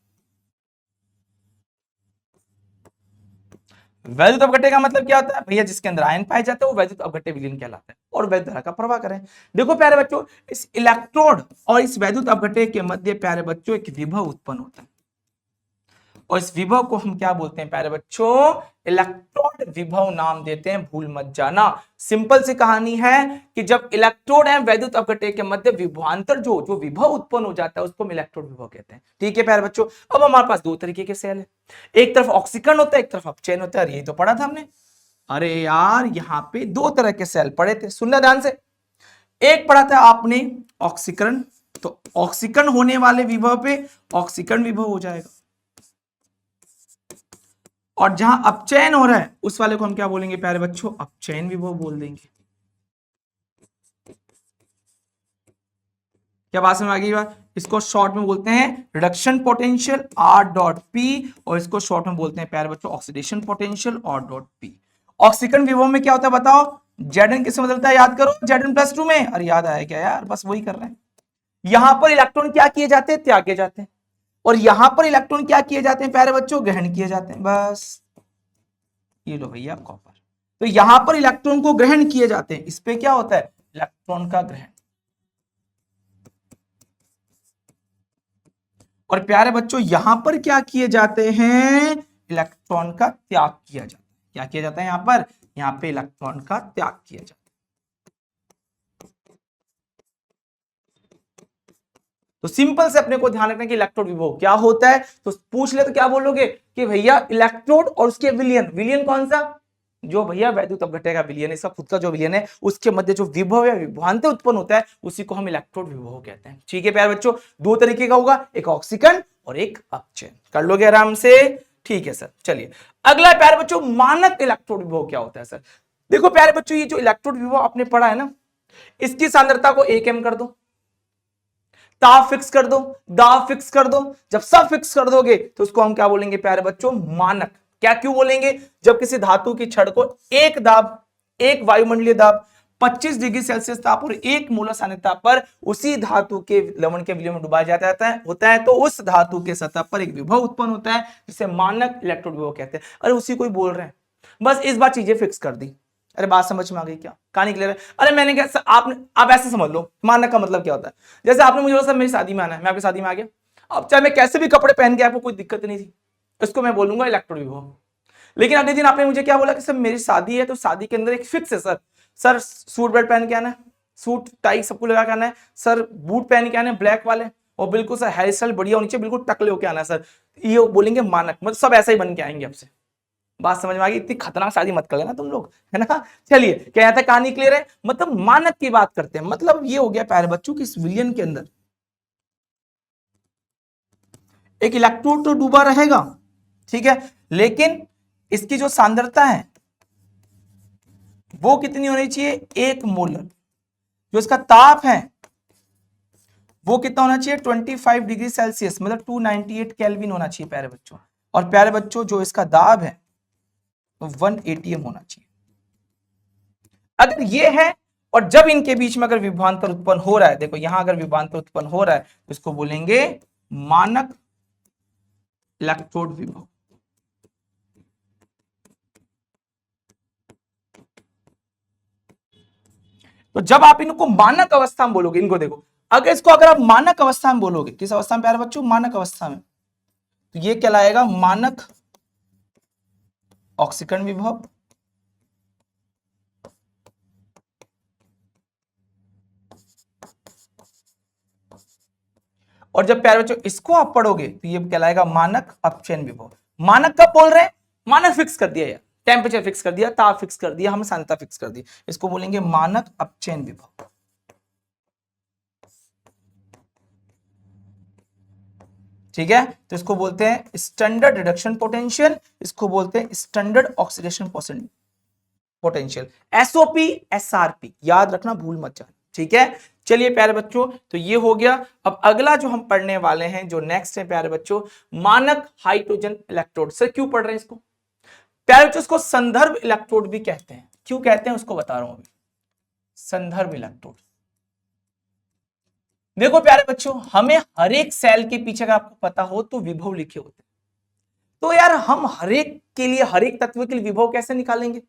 वैद्युत अपघट्य का मतलब क्या होता है भैया? जिसके अंदर आयन पाए जाते हैं वो वैद्युत अपघट्य विलयन कहलाता है, और वैद्युत धारा का प्रवाह करें। देखो प्यारे बच्चों, इस इलेक्ट्रोड और इस वैद्युत अपघट्य के मध्य प्यारे बच्चों एक विभव उत्पन्न होता है, और इस विभव को हम क्या बोलते हैं प्यारे बच्चों? इलेक्ट्रोड विभव नाम देते हैं, भूल मत जाना। सिंपल सी कहानी है कि जब इलेक्ट्रोड है वैद्युत अपघट्य के मध्य विभवांतर जो जो विभव उत्पन्न हो जाता है उसको हम इलेक्ट्रोड विभव कहते हैं। ठीक है प्यारे बच्चों, अब हमारे पास 2 तरीके के सेल है, एक तरफ ऑक्सीकरण होता है, एक तरफ अपचयन होता है। यही तो पढ़ा था हमने। अरे यार, यहाँ पे 2 तरह के सेल पढ़े थे, सुनना ध्यान से। एक पढ़ा था आपने ऑक्सीकरण, तो ऑक्सीकरण होने वाले विभव पे ऑक्सीकरण विभव हो जाएगा, और जहां अपचयन हो रहा है उस वाले को हम क्या बोलेंगे प्यारे बच्चों? अपचयन विभव बोल देंगे। क्या बात समझ आ गई बात? इसको शॉर्ट में बोलते हैं रिडक्शन पोटेंशियल R.P, और इसको शॉर्ट में बोलते हैं प्यारे बच्चों ऑक्सीडेशन पोटेंशियल R.P। ऑक्सीकरण विभव में क्या होता है बताओ? Zn किससे बदलता है? याद करो, Zn+2 में। अरे याद आया क्या यार? बस वही कर रहे हैं। यहां पर इलेक्ट्रॉन क्या किए जाते हैं? त्यागे जाते हैं। और यहां पर इलेक्ट्रॉन क्या किए जाते हैं प्यारे बच्चों? ग्रहण किए जाते हैं। बस ये लो भैया कॉपर। तो यहां पर इलेक्ट्रॉन को ग्रहण किए जाते हैं, इस पे क्या होता है? इलेक्ट्रॉन का ग्रहण। और प्यारे बच्चों यहां पर क्या किए जाते हैं? इलेक्ट्रॉन का त्याग किया जाता है। क्या किया जाता है यहां पर? यहां पे इलेक्ट्रॉन का त्याग किया जाता है। तो सिंपल से अपने को ध्यान रखना कि इलेक्ट्रोड विभव क्या होता है। तो पूछ ले तो क्या बोलोगे कि भैया इलेक्ट्रोड और उसके विलियन, विलियन कौन सा? जो भैया वैद्युत अपघट्य का विलयन है, इसका खुद का जो विलयन है, उसके मध्य जो विभव या विभवांतर उत्पन्न होता है उसी को हम इलेक्ट्रोड विभव कहते हैं। ठीक है प्यारे बच्चों, दो तरीके का होगा, एक ऑक्सीकरण और एक अपचयन। कर लोगे आराम से? ठीक है सर। चलिए अगला प्यारे बच्चों, मानक इलेक्ट्रोड विभव क्या होता है सर? देखो प्यारे बच्चों, ये जो इलेक्ट्रोड विभव आपने पढ़ा है ना, इसकी सांद्रता को 1 m कर दो, ताप फिक्स कर दो, दाब फिक्स कर दो। जब सब फिक्स कर दोगे तो उसको हम क्या बोलेंगे प्यारे बच्चों? मानक। क्या क्यों बोलेंगे? जब किसी धातु की छड़ को एक दाब, एक वायुमंडलीय दाब, 25 डिग्री सेल्सियस ताप और 1 मोलर सांद्रता पर उसी धातु के लवण के विलयन में डुबाया जाता है होता है, तो उस धातु के सतह पर एक विभव उत्पन्न होता है जिसे मानक इलेक्ट्रोड विभव कहते हैं। अरे उसी को ही बोल रहे हैं, बस इस बार चीजें फिक्स कर दी। अरे बात समझ में आ गई क्या? कहानी क्लियर है? अरे मैंने क्या, आपने आप ऐसे समझ लो मानक का मतलब क्या होता है। जैसे आपने मुझे बोला सर मेरी शादी में आना है, मैं आपकी शादी में आ गया, अब चाहे मैं कैसे भी कपड़े पहन के, आपको कोई दिक्कत नहीं थी, इसको मैं बोलूंगा इलेक्ट्रोड विभव। लेकिन अगले दिन आपने मुझे क्या बोला कि सर मेरी शादी है, तो शादी के अंदर एक फिक्स है सर सूट बेल्ट पहन के आना है, सूट टाई सबको लगा के आना है, सर बूट पहन के आना है ब्लैक वाले, और बिल्कुल सर हेयर स्टाइल बढ़िया होनी चाहिए, बिल्कुल टकले होके आना है सर, ये बोलेंगे मानक। मतलब सब ऐसा ही बन के आएंगे आपसे। बात समझ में आ गई? इतनी खतरनाक शादी मत कर लेना तुम लोग, है ना। चलिए क्या यहाँ तक कहानी क्लियर है? मतलब मानक की बात करते हैं, मतलब ये हो गया प्यारे बच्चों की इस विलयन के अंदर एक इलेक्ट्रोड तो डूबा रहेगा, ठीक है, लेकिन इसकी जो सांद्रता है वो कितनी होनी चाहिए? 1 मोलर। जो इसका ताप है वो कितना होना चाहिए? 25 डिग्री सेल्सियस, मतलब 298 केल्विन होना चाहिए प्यारे बच्चों। और प्यारे बच्चों जो इसका दाब है 1 atm होना चाहिए। अगर ये है, और जब इनके बीच में अगर विभवांतर उत्पन्न हो रहा है, देखो यहां अगर विभवांतर उत्पन्न हो रहा है तो इसको बोलेंगे मानक इलेक्ट्रोड विभव। तो जब आप इनको मानक अवस्था में बोलोगे, इनको देखो, अगर आप मानक अवस्था में बोलोगे, किस अवस्था में प्यारे बच्चों? मानक अवस्था में, तो ये कहलाएगा मानक ऑक्सीकरण विभव। और जब प्यारे बच्चों इसको आप पढ़ोगे तो ये कहलाएगा मानक अपचयन विभव। मानक कब बोल रहे हैं? मानक फिक्स कर दिया यार, टेम्परेचर फिक्स कर दिया, ताप फिक्स कर दिया, हम सांद्रता फिक्स कर दी, इसको बोलेंगे मानक अपचयन विभव। ठीक है, तो इसको बोलते हैं स्टैंडर्ड रिडक्शन पोटेंशियल, इसको बोलते हैं standard oxidation potential, SOP SRP, याद रखना, भूल मत जाना। ठीक है, चलिए प्यारे बच्चों, तो ये हो गया। अब अगला जो हम पढ़ने वाले हैं, जो नेक्स्ट है प्यारे बच्चों, मानक हाइड्रोजन इलेक्ट्रोड। सर क्यों पढ़ रहे हैं इसको? प्यारे बच्चों इसको संदर्भ इलेक्ट्रोड भी कहते हैं। क्यों कहते हैं उसको बता रहा हूं अभी। संदर्भ इलेक्ट्रोड, देखो प्यारे बच्चों, हमें हर एक सेल के पीछे अगर आपको पता हो तो विभव लिखे होते हैं। तो यार हम हर एक के लिए, हर एक तत्व के लिए विभव कैसे निकालेंगे?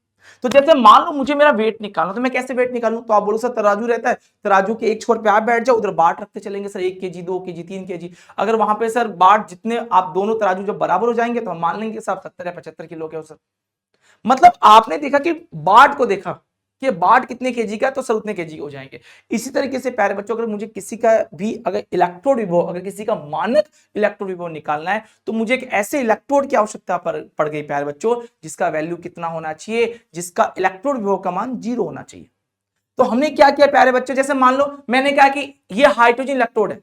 तो जैसे मान लो मुझे मेरा वेट निकालना, तो मैं कैसे वेट निकालूं? तो आप बोलो सर तराजू रहता है, तराजू के एक छोर पे आप बैठ जाओ, उधर बाट रखते चलेंगे सर, 1 kg 2 kg 3 kg। अगर वहां पे सर बाट जितने, आप दोनों तराजू जब बराबर हो जाएंगे तो हम मान लेंगे सर 70 या 75 किलो के हो सर। मतलब आपने देखा कि बाट को देखा कि बाट कितने केजी का, तो सर उतने केजी हो जाएंगे। इसी तरीके से प्यारे बच्चों, अगर मुझे किसी का भी अगर इलेक्ट्रोड विभव, अगर किसी का मानक इलेक्ट्रोड विभव निकालना है, तो मुझे एक ऐसे इलेक्ट्रोड की आवश्यकता पड़ गई प्यारे बच्चों, जिसका वैल्यू कितना होना चाहिए? जिसका इलेक्ट्रोड विभव का मान 0 होना चाहिए। तो हमने क्या किया प्यारे बच्चों, जैसे मान लो मैंने कहा कि ये हाइड्रोजन इलेक्ट्रोड है,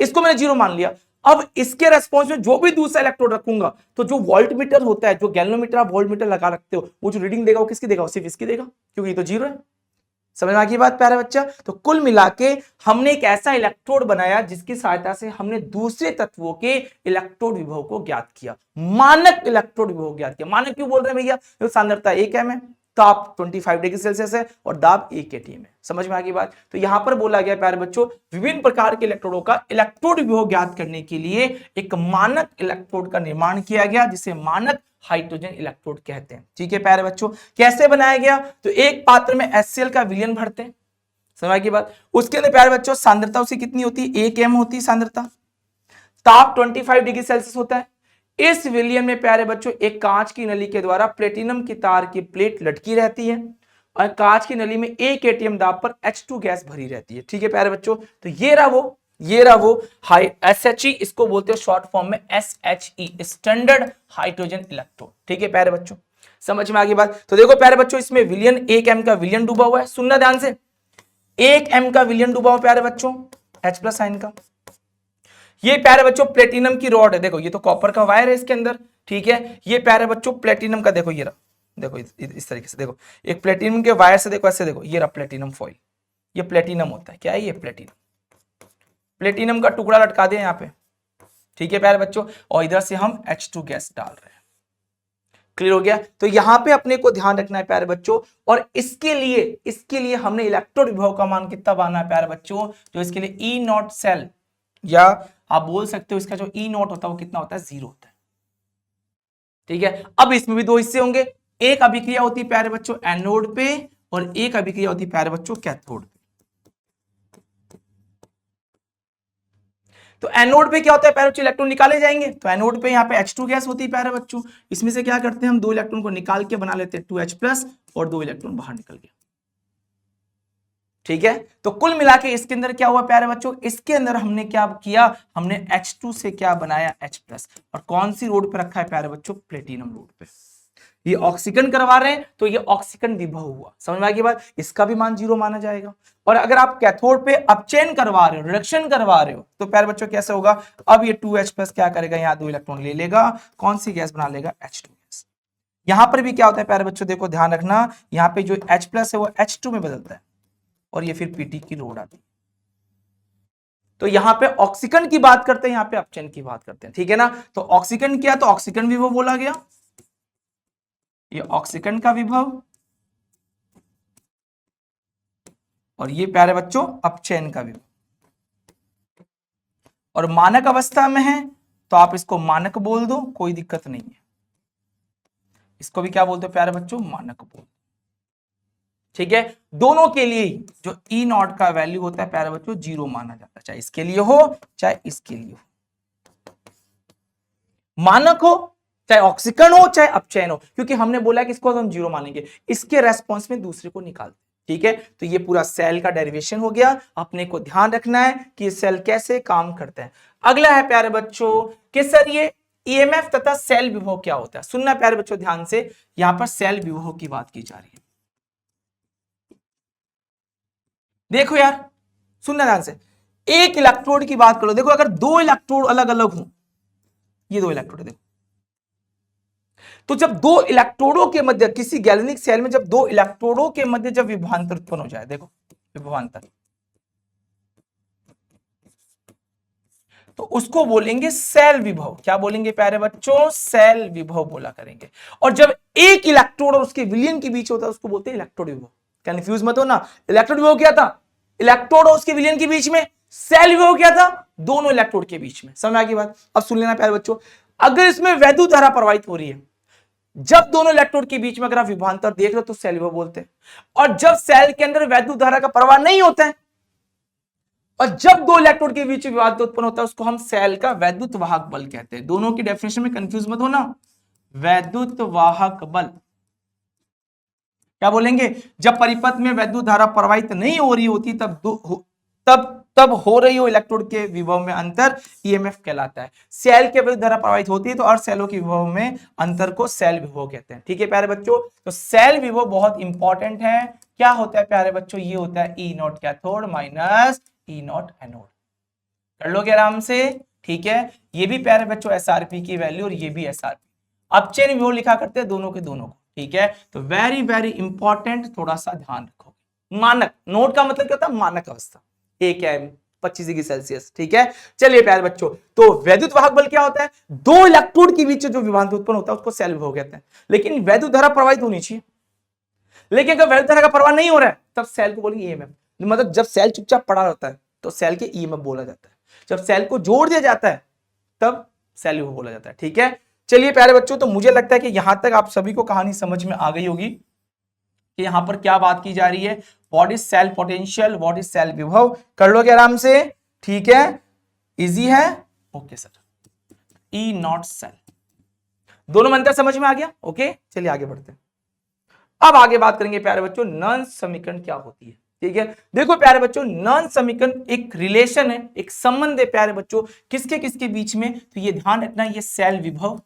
इसको मैंने 0 मान लिया। अब इसके रेस्पॉन्स में जो भी दूसरा इलेक्ट्रोड रखूंगा, तो जो वोल्ट मीटर होता है, जो गैल्वेनोमीटर आप वोल्ट मीटर लगा रखते हो, वो जो रीडिंग देगा वो किसकी देगा? सिर्फ इसकी देगा, क्योंकि ये तो 0 है। समझ में आ गई बात प्यारे बच्चा? तो कुल मिला के हमने एक ऐसा इलेक्ट्रोड बनाया जिसकी सहायता से हमने दूसरे तत्वों के इलेक्ट्रोड विभव को ज्ञात किया, मानक इलेक्ट्रोड विभव ज्ञात किया। मानक क्यों बोल रहे हैं भैया? सांद्रता 1 m है, ताप 25 डिग्री सेल्सियस है, और दाब 1 atm है। समझ में आ गई बात? तो यहां पर बोला गया प्यारे बच्चों, विभिन्न प्रकार के इलेक्ट्रोडों का इलेक्ट्रोड विभव ज्ञात करने के लिए एक मानक इलेक्ट्रोड का निर्माण किया गया, जिसे मानक हाइड्रोजन इलेक्ट्रोड कहते हैं। ठीक है प्यारे बच्चों, कैसे बनाया गया? तो एक पात्र में HCl का विलयन भरते हैं, समझ की बात। उसके अंदर प्यारे बच्चों सांद्रता उसकी कितनी होती है? 1 m होती है सांद्रता, ताप 25 डिग्री सेल्सियस होता है। इस विलयन में प्यारे बच्चों एक कांच की नली के द्वारा प्लेटिनम की तार की प्लेट लटकी रहती है, और कांच की नली में 1 atm दाब पर H2 गैस भरी रहती है। ठीक है प्यारे बच्चों, तो ये रहा वो हाई SHE, इसको बोलते हैं शॉर्ट फॉर्म में SHE, स्टैंडर्ड हाइड्रोजन इलेक्ट्रोड। ठीक है प्यारे बच्चों, समझ में आ गई बात। तो देखो प्यारे बच्चों, इसमें विलियन 1 m का विलियन डूबा हुआ है, सुनना ध्यान से, 1 m का विलियन डूबा हुआ प्यारे बच्चों H प्लस आयन का। ये प्यारे बच्चों प्लेटिनम की रॉड है, देखो ये तो कॉपर का वायर है इसके अंदर, ठीक है। ये प्यारे बच्चों प्लेटिनम का, देखो ये रहा, देखो इस तरीके से, देखो एक प्लेटिनम के वायर से, देखो ऐसे, देखो ये रहा प्लेटिनम फॉइल, ये प्लेटिनम होता है, क्या है ये प्लेटिनम, प्लेटिनम का टुकड़ा लटका दिया यहाँ पे, ठीक है प्यारे बच्चों, और इधर से हम H2 गैस डाल रहे हैं। क्लियर हो गया। तो यहां पे अपने को ध्यान रखना है प्यारे बच्चों, और इसके लिए हमने इलेक्ट्रोड विभव का मान कितना पाना है प्यारे बच्चों, जो इसके लिए ई नॉट सेल, या आप बोल सकते हो इसका जो ई नॉट होता है वो कितना होता है, 0 होता है, ठीक है। अब इसमें भी 2 हिस्से होंगे, एक अभिक्रिया होती है प्यारे बच्चों एनोड पे, और एक अभिक्रिया होती है प्यारे बच्चों कैथोड पे। तो एनोड पे क्या होता है प्यारे बच्चों, इलेक्ट्रॉन निकाले जाएंगे, तो एनोड पे यहाँ पे H2 गैस होती है प्यारे बच्चों, इसमें से क्या करते हैं हम 2 इलेक्ट्रॉन को निकाल के बना लेते हैं 2H प्लस, और 2 इलेक्ट्रॉन बाहर निकल गए, ठीक है। तो कुल मिला के इसके अंदर क्या हुआ प्यारे बच्चों, इसके अंदर हमने क्या किया, हमने H2 से क्या बनाया H प्लस, और कौन सी रोड पे रखा है प्यारे बच्चों, प्लेटिनम रोड पे। ये ऑक्सीकरण करवा रहे हैं तो ये ऑक्सीकरण विभव हुआ, समझ में आ गई बात, इसका भी मान 0 माना जाएगा। और अगर आप कैथोड पे अपचयन करवा रहे हो, रिडक्शन करवा रहे हो, तो प्यारे बच्चों कैसे होगा, अब ये 2H प्लस क्या करेगा, यहाँ 2 इलेक्ट्रॉन ले लेगा, कौन सी गैस बना लेगा, H2 गैस। यहां पर भी क्या होता है प्यारे बच्चों, देखो ध्यान रखना, यहाँ पे जो H प्लस है वो H2 में बदलता है, और ये फिर पीटी की रोड आती है। तो यहां पे ऑक्सीकरण की बात करते हैं, यहां पे अपचयन की बात करते हैं, ठीक है ना। तो ऑक्सीकरण किया तो ऑक्सीकरण विभव बोला गया, ये ऑक्सीकरण का विभव, और ये प्यारे बच्चों अपचयन का विभव। और मानक अवस्था में है तो आप इसको मानक बोल दो, कोई दिक्कत नहीं है, इसको भी क्या बोलते हो प्यारे बच्चों, मानक बोल, ठीक है। दोनों के लिए जो ई नॉट का वैल्यू होता है प्यारे बच्चों 0 माना जाता है, चाहे इसके लिए हो चाहे इसके लिए हो, मानक हो चाहे ऑक्सीकरण हो चाहे अपचयन हो, क्योंकि हमने बोला कि इसको हम 0 मानेंगे, इसके रेस्पॉन्स में दूसरे को निकालते, ठीक है। तो ये पूरा सेल का डेरिवेशन हो गया, अपने को ध्यान रखना है कि सेल कैसे काम करते हैं। अगला है प्यारे बच्चों कि सर ये ईएमएफ तथा सेल विभव क्या होता है, सुनना प्यारे बच्चों ध्यान से, यहां पर सेल विभव की बात की जा रही है। देखो यार सुनना ध्यान से, एक इलेक्ट्रोड की बात करो, देखो अगर 2 इलेक्ट्रोड अलग अलग हो, ये 2 इलेक्ट्रोड देखो, तो जब 2 इलेक्ट्रोडों के मध्य, किसी गैल्वेनिक सेल में जब 2 इलेक्ट्रोडों के मध्य जब विभवांतर उत्पन्न हो जाए, देखो विभवांतर, तो उसको बोलेंगे सेल विभव। क्या बोलेंगे प्यारे बच्चों, सेल विभव बोला करेंगे। और जब एक इलेक्ट्रोड और उसके विलयन के बीच होता है उसको बोलते हैं इलेक्ट्रोड विभव। कंफ्यूज मत हो ना, इलेक्ट्रोड विभव क्या था, इलेक्ट्रोड और उसके विलयन के बीच में, सेल विभव क्या था, दोनों इलेक्ट्रोड के बीच में। समझ आ गई बात। अब सुन लेना प्यारे बच्चों, अगर इसमें वैद्युत धारा प्रवाहित हो रही है, जब दोनों इलेक्ट्रोड के बीच में अगर आप विभवांतर देख रहे हो तो सेल विभव बोलते हैं। और जब सेल के अंदर वैद्युत धारा का प्रवाह नहीं होता है, और जब 2 इलेक्ट्रोड के बीच विभवांतर उत्पन्न होता है, उसको हम सेल का वैद्युत वाहक बल कहते हैं। दोनों की डेफिनेशन में कंफ्यूज मत होना, वैद्युत वाहक बल क्या बोलेंगे, जब परिपथ में वैद्युत धारा प्रवाहित नहीं हो रही होती तब हो रही हो इलेक्ट्रोड के विभव में अंतर ईएमएफ कहलाता है। सेल के विरुद्ध धारा प्रवाहित होती है तो और सेलों के विभव में अंतर को सेल विभव कहते हैं। ठीक है प्यारे बच्चों, तो सेल विभव बहुत इंपॉर्टेंट है। क्या होता है प्यारे बच्चों, ये होता है E nought cathode minus E nought anode. कर लोगे आराम से, ठीक है। ये भी प्यारे बच्चों एसआरपी की वैल्यू और ये भी एसआरपी, अपचयन विभव लिखा करते हैं दोनों के दोनों को। ठीक है, तो वेरी वेरी इंपॉर्टेंट, थोड़ा सा ध्यान रखो। मानक, नोट का मतलब क्या होता है, मानक अवस्था 1 m 25 डिग्री सेल्सियस। ठीक है, चलिए प्यारे बच्चों, तो वैद्युत वाहक बल क्या होता है, 2 इलेक्ट्रोड के बीच जो विभवांतर उत्पन्न होता है उसको सेल विभव कहते हैं। लेकिन वैद्युत धारा प्रवाहित होनी चाहिए, लेकिन अगर वैद्युत धारा का प्रवाह नहीं हो रहा है तब सेल को बोलेंगे ईएमएफ। मतलब जब सेल चुपचाप पड़ा रहता है तो सेल के ईएमएफ बोला जाता है, जब सेल को जोड़ दिया जाता है तब सेल विभव बोला जाता है। ठीक है, चलिए प्यारे बच्चों, तो मुझे लगता है कि यहां तक आप सभी को कहानी समझ में आ गई होगी कि यहां पर क्या बात की जा रही है, what is cell potential, what is cell विभव। कर लोगे आराम से, ठीक है, इजी है। Okay sir, E not cell, दोनों मंत्र समझ में आ गया। ओके, चलिए आगे बढ़ते हैं। अब आगे बात करेंगे प्यारे बच्चों, नॉन समीकरण क्या होती है। ठीक है, देखो प्यारे बच्चों, नॉन समीकरण एक रिलेशन है, एक संबंध है प्यारे बच्चों, किसके किसके बीच में, तो ये ध्यान रखना, ये सेल विभव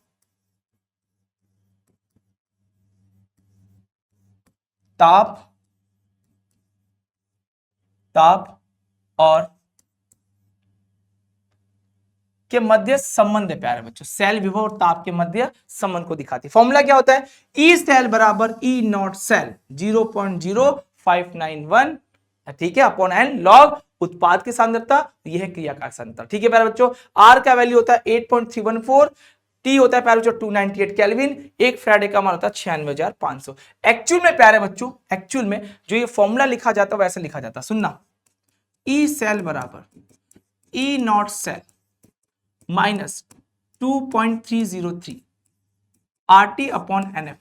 ताप और के मध्य संबंध है प्यारे बच्चों, सेल विभव और ताप के मध्य संबंध को दिखाती है। फॉर्मूला क्या होता है, ई सेल बराबर ई नॉट सेल 0.0591, ठीक है, अपॉन एन लॉग उत्पाद की सांद्रता, यह है क्रियाकारक सांद्रता। ठीक है प्यारे बच्चों, आर का वैल्यू होता है 8.314, टी होता है प्यारे बच्चों 298 केल्विन, एक फैराडे का मान होता है 96,500। एक्चुअल में प्यारे बच्चों, एक्चुअल में जो ये फॉर्मूला लिखा जाता है वैसे लिखा जाता है, सुनना, ई सेल बराबर E not cell minus 2.303 RT upon NF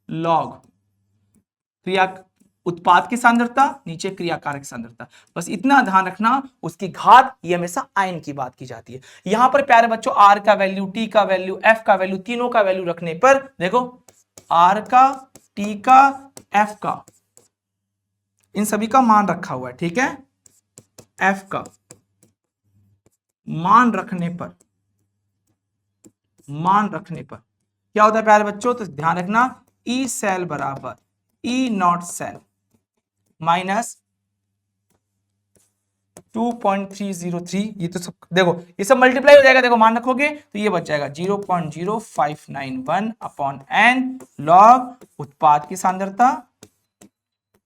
log क्रिया उत्पाद की सांद्रता, नीचे क्रियाकारक सांद्रता। बस इतना ध्यान रखना, उसकी घात ये हमेशा आयन की बात की जाती है। यहां पर प्यारे बच्चों आर का वैल्यू, टी का वैल्यू, एफ का वैल्यू, तीनों का वैल्यू रखने पर देखो आर का, टी का, एफ का, इन सभी का मान रखा हुआ है, ठीक है। एफ का मान रखने पर क्या होता है प्यारे बच्चों, तो ध्यान रखना, ई सेल बराबर ई नॉट सेल माइनस 2.303, ये तो सब देखो ये सब मल्टीप्लाई हो जाएगा, देखो मान रखोगे तो ये बच जाएगा 0.0591 अपॉन एन लॉग उत्पाद की सांद्रता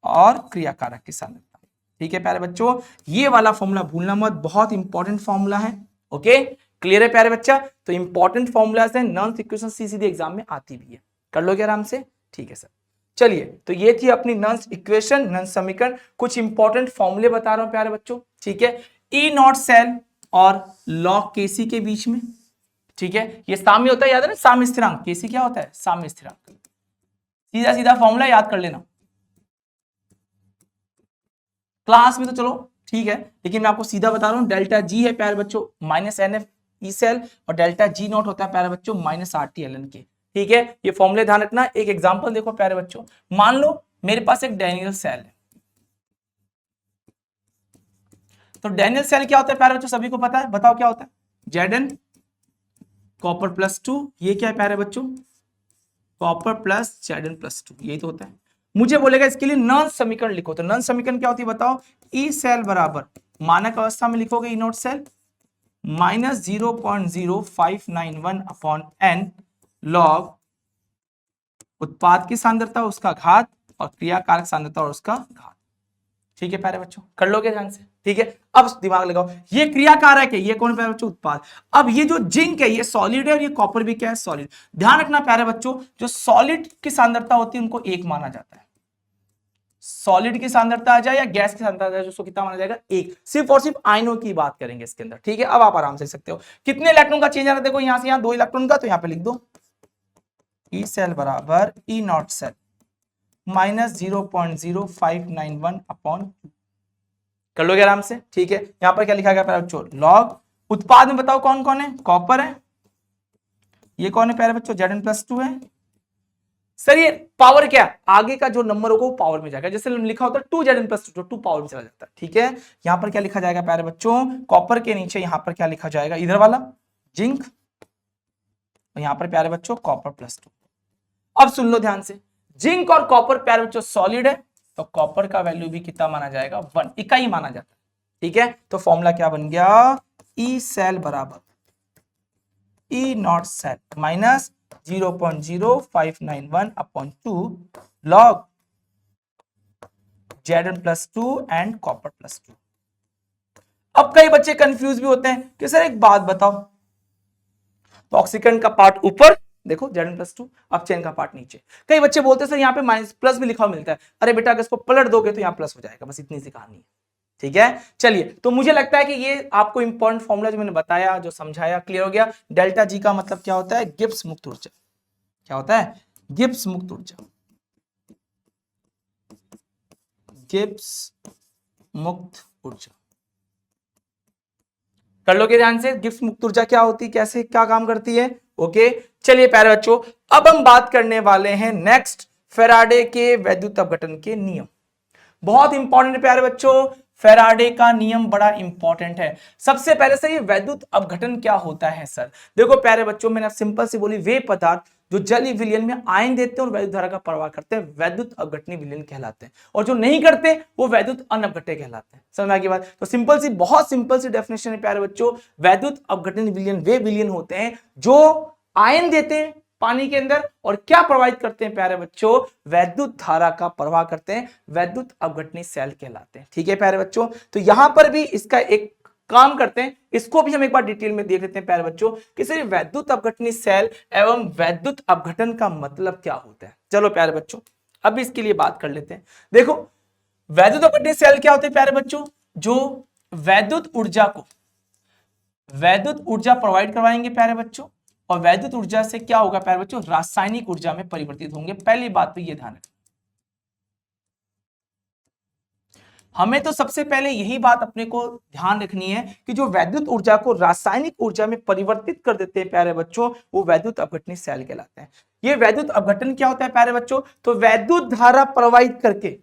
और क्रियाकारक की सांद्रता। ठीक है प्यारे बच्चों, ये वाला फॉर्मूला भूलना मत, बहुत इंपॉर्टेंट फॉर्मूला है। ओके, क्लियर है प्यारे बच्चा, तो इंपॉर्टेंट फॉर्मूलाज है, नॉन इक्वेशन सीधे एग्जाम में आती भी है, कर लोगे आराम से। ठीक है सर, चलिए तो ये थी अपनी नॉन इक्वेशन, नॉन समीकरण, कुछ इंपॉर्टेंट फॉर्मूले बता रहा हूं प्यारे बच्चों। ठीक है, ई नॉट सेल और लॉग केसी के बीच में, ठीक है, ये साम्य होता है, याद है ना, साम्य स्थिरांक, केसी क्या होता है, साम्य स्थिरांक, सीधा सीधा फॉर्मूला याद कर लेना, क्लास में तो चलो ठीक है, लेकिन मैं आपको सीधा बता रहा हूं, डेल्टा जी है प्यारे बच्चों minus n F E cell, और डेल्टा जी नॉट होता है प्यारे बच्चों minus R T L N के। ठीक है, ये फॉर्मूले ध्यान रखना। एक एग्जांपल देखो प्यारे बच्चों, मान लो मेरे पास एक डैनियल सेल है, तो डैनियल सेल क्या होता है प्यारे बच्चों, सभी को पता है, बताओ क्या होता है, Zn कॉपर प्लस 2, ये क्या है प्यारे बच्चों, कॉपर प्लस Zn प्लस 2, यही तो होता है। मुझे बोलेगा इसके लिए नॉन समीकरण लिखो, तो नॉन समीकरण क्या होती है बताओ, ई सेल बराबर मानक अवस्था में लिखोगे E not cell minus 0.0591 upon n log उत्पाद की सांद्रता उसका घात और क्रियाकारक सांद्रता और उसका घात। ठीक है प्यारे बच्चों, कर लोगे ध्यान से। ठीक है, अब दिमाग लगाओ, ये क्रियाकारक है, ये कौन प्यारे बच्चों, उत्पाद। अब ये जो जिंक है ये सॉलिड है और ये कॉपर भी क्या है, सॉलिड। ध्यान रखना प्यारे बच्चों, जो सॉलिड की सांद्रता होती है उनको एक माना जाता है, सॉलिड की सांद्रता आ जाए या गैस की सांद्रता आ जाए, उसको कितना माना जाएगा, एक। सिर्फ और सिर्फ आयनों की बात करेंगे इसके अंदर। ठीक है, अब आप आराम से सकते हो, कितने इलेक्ट्रॉन का चेंज आ रहा है, देखो यहां से यहां 2 इलेक्ट्रॉन का, तो यहां पे लिख दो ई सेल बराबर E not cell minus 0.0591 upon, कर लोगे आराम से। ठीक है, यहां पर क्या लिखा गया प्यारे बच्चों, लॉग उत्पाद में बताओ कौन कौन है, कॉपर है, ये कौन है प्यारे बच्चों, Zn प्लस 2 है। सर ये पावर क्या, आगे का जो नंबर होगा वो पावर में जाएगा, जैसे लिखा होता है 2Zn प्लस 2, 2 पावर में चला जाता है। ठीक है, यहां पर क्या लिखा जाएगा प्यारे बच्चों, कॉपर के नीचे यहां पर क्या लिखा जाएगा, इधर वाला जिंक, और यहां पर प्यारे बच्चों कॉपर प्लस 2। अब सुन लो ध्यान से, जिंक और कॉपर प्यारे बच्चों सॉलिड है, तो कॉपर का वैल्यू भी कितना माना जाएगा, 1, इकाई माना जाता है। ठीक है, तो फॉर्मूला क्या बन गया, ई सेल बराबर E not cell minus 0.0591 upon 2 log Zn plus 2 and copper plus 2। अब कई बच्चे कंफ्यूज भी होते हैं कि सर एक बात बताओ, तो ऑक्सीकरण का पार्ट ऊपर देखो Zn प्लस 2, अब चेन का पार्ट नीचे। कई बच्चे बोलते हैं सर यहाँ पे माइनस प्लस भी लिखा हुआ मिलता है, अरे बेटा अगर इसको पलट दोगे तो यहाँ प्लस हो जाएगा, बस इतनी सी कहानी है। ठीक है, चलिए, तो मुझे लगता है कि ये आपको इंपॉर्टेंट फॉर्मूला जो मैंने बताया, जो समझाया, क्लियर हो गया। डेल्टा जी का मतलब क्या होता है, गिब्स मुक्त ऊर्जा, क्या होता है, गिब्स मुक्त ऊर्जा, गिब्स मुक्त ऊर्जा, कर लोगे ध्यान से, गिब्स मुक्त ऊर्जा क्या होती है, कैसे क्या काम करती है। ओके, चलिए प्यारे बच्चों, अब हम बात करने वाले हैं नेक्स्ट फैराडे के वैद्युत अपघटन के नियम। बहुत इंपॉर्टेंट प्यारे बच्चों, फैराडे का नियम बड़ा इंपॉर्टेंट है। सबसे पहले से ये वैद्युत अपघटन क्या होता है सर, देखो प्यारे बच्चों, मैंने सिंपल सी बोली, वे पदार्थ जो जलीय विलयन में आयन देते हैं और वैद्युत धारा का प्रवाह करते हैं वैद्युत अपघटनी विलयन कहलाते हैं, और जो नहीं करते वो वैद्युत अनअपघट्य कहलाते हैं। समझ में आ गई बात? तो सिंपल सी, बहुत सिंपल सी डेफिनेशन है प्यारे बच्चों, वैद्युत अपघटनी विलयन वे विलयन होते हैं जो आयन देते हैं पानी के अंदर और क्या प्रवाहित करते हैं प्यारे बच्चों, वैद्युत धारा का प्रवाह करते हैं, वैद्युत अपघटनी सेल कहलाते हैं। ठीक है प्यारे बच्चों, तो यहां पर भी इसका एक काम करते हैं, इसको भी हम एक बार डिटेल में देख लेते हैं प्यारे बच्चों कि सिर्फ वैद्युत अपघटनी सेल एवं वैद्युत अपघटन का मतलब क्या होता है। चलो प्यारे बच्चों अब इसके लिए बात कर लेते हैं। देखो वैद्युत अपघटनी सेल क्या होते हैं प्यारे बच्चों, जो वैद्युत ऊर्जा प्रोवाइड करवाएंगे प्यारे बच्चों, और वैद्युत ऊर्जा से क्या होगा प्यारे बच्चों, रासायनिक ऊर्जा में परिवर्तित होंगे। पहली बात तो ये ध्यान रखना, हमें तो सबसे पहले यही बात अपने को ध्यान रखनी है कि जो वैद्युत ऊर्जा को रासायनिक ऊर्जा में परिवर्तित कर देते हैं प्यारे बच्चों, वो वैद्युत अपघटनी सेल कहलाते हैं। ये वैद्युत अपघटन क्या होता है प्यारे बच्चों, तो वैद्युत धारा प्रवाहित करके